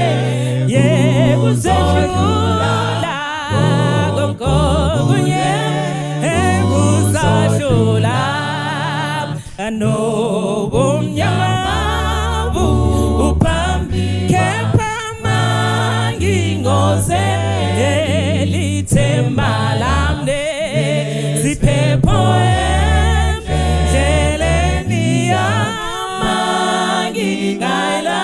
yekuzedlula ngokunye ekuzadlula anobumnyama uphambi kepha mangingoze elithemba lamne siphepho endleleni yamangingayila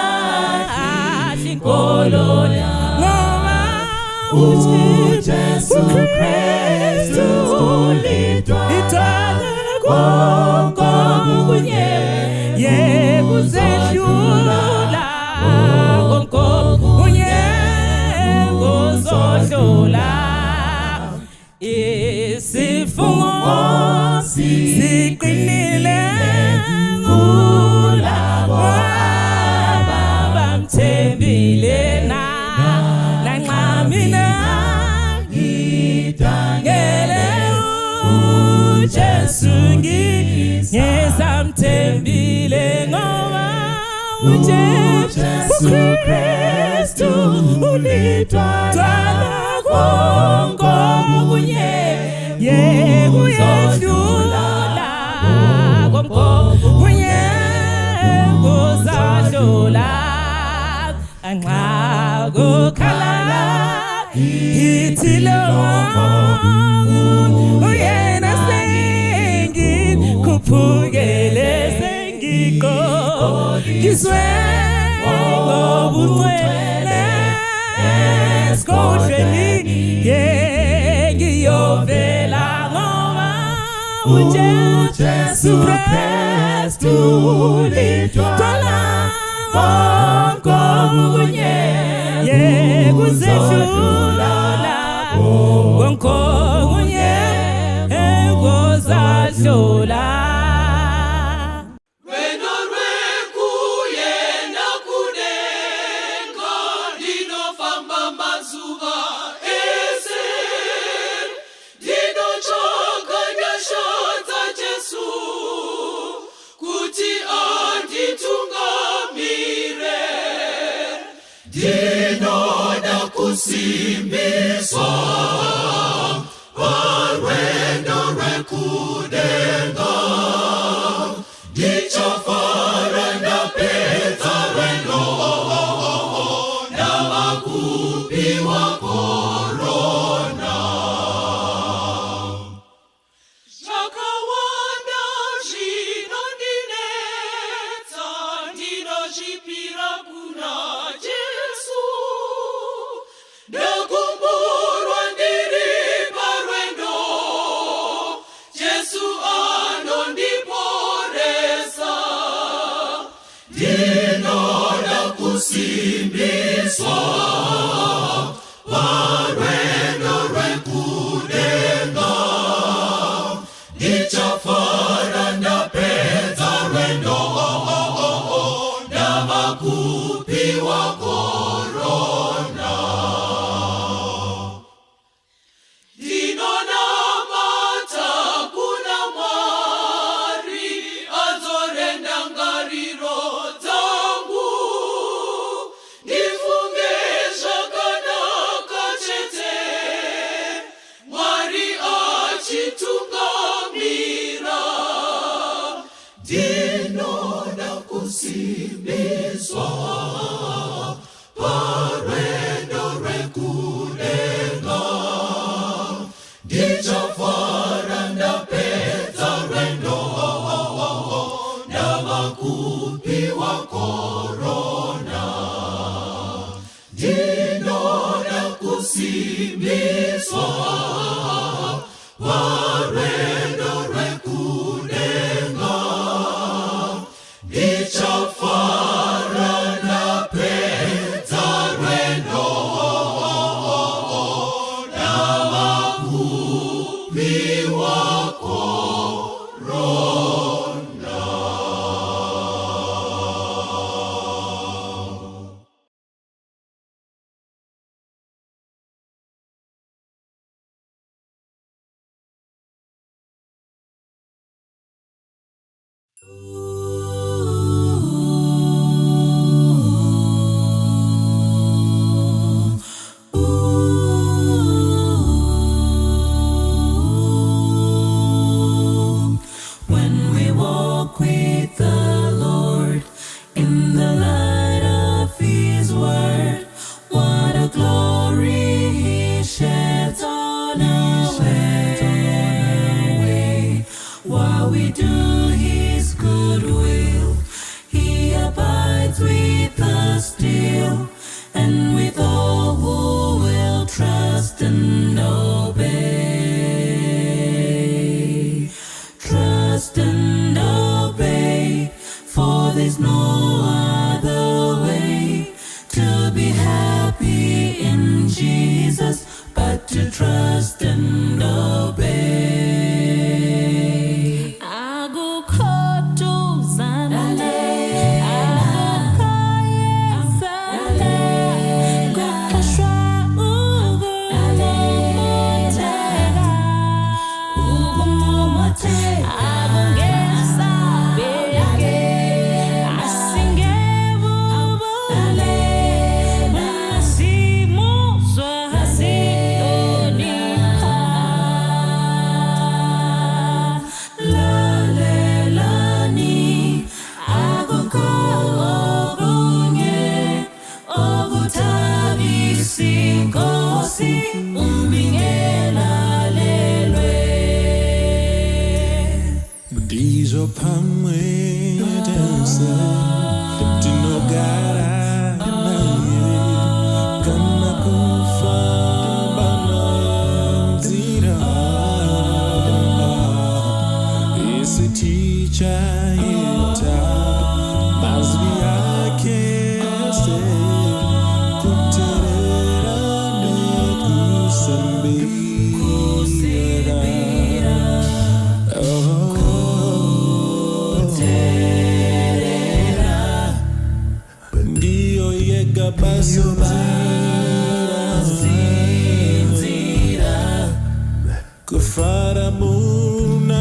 ashingolona ngoba uJesu Kristu litwala konke yekuzedlula konke kuzodlula isifungo siqinile kulabo abamthembile nanxa mina ngidangele uJesu ngesamthembile ngoba uJesu Kristu ulitwala konke yekuzedlula konke kuzadlula anxa kukhala ithilo uyena sengikuphukele sengiqokiswe ngobungcwele esikhohlweni ngiyovela ngoba uJesu Kristu litwala konke yekuzedlula konke ekuzadlula. Kusimbiswa parwendo rekudenga dichafara na peta rendo na makupi wa korona Jakawanda jino dineta dino jipira kuna Jesu Nakumburwa ndiri parwendo Jesu anondiporesa Dino na kusimbiswa parwendo rekudenga Dichafara na peta rendo na makupi wa korona Kusimbiswa parwendo rekudenga dichafara na peta rendo na makupi wa korona dino na kusimbiswa parwendo rekudenga Dichafara na pe Jesus, but to trust and obey. Ndizo pamwe dansa tinogara naye kana kufamba naye nzira isi tichaita mazwi yake se kuterera nekusambira ndiyo yega basinzira kufara muna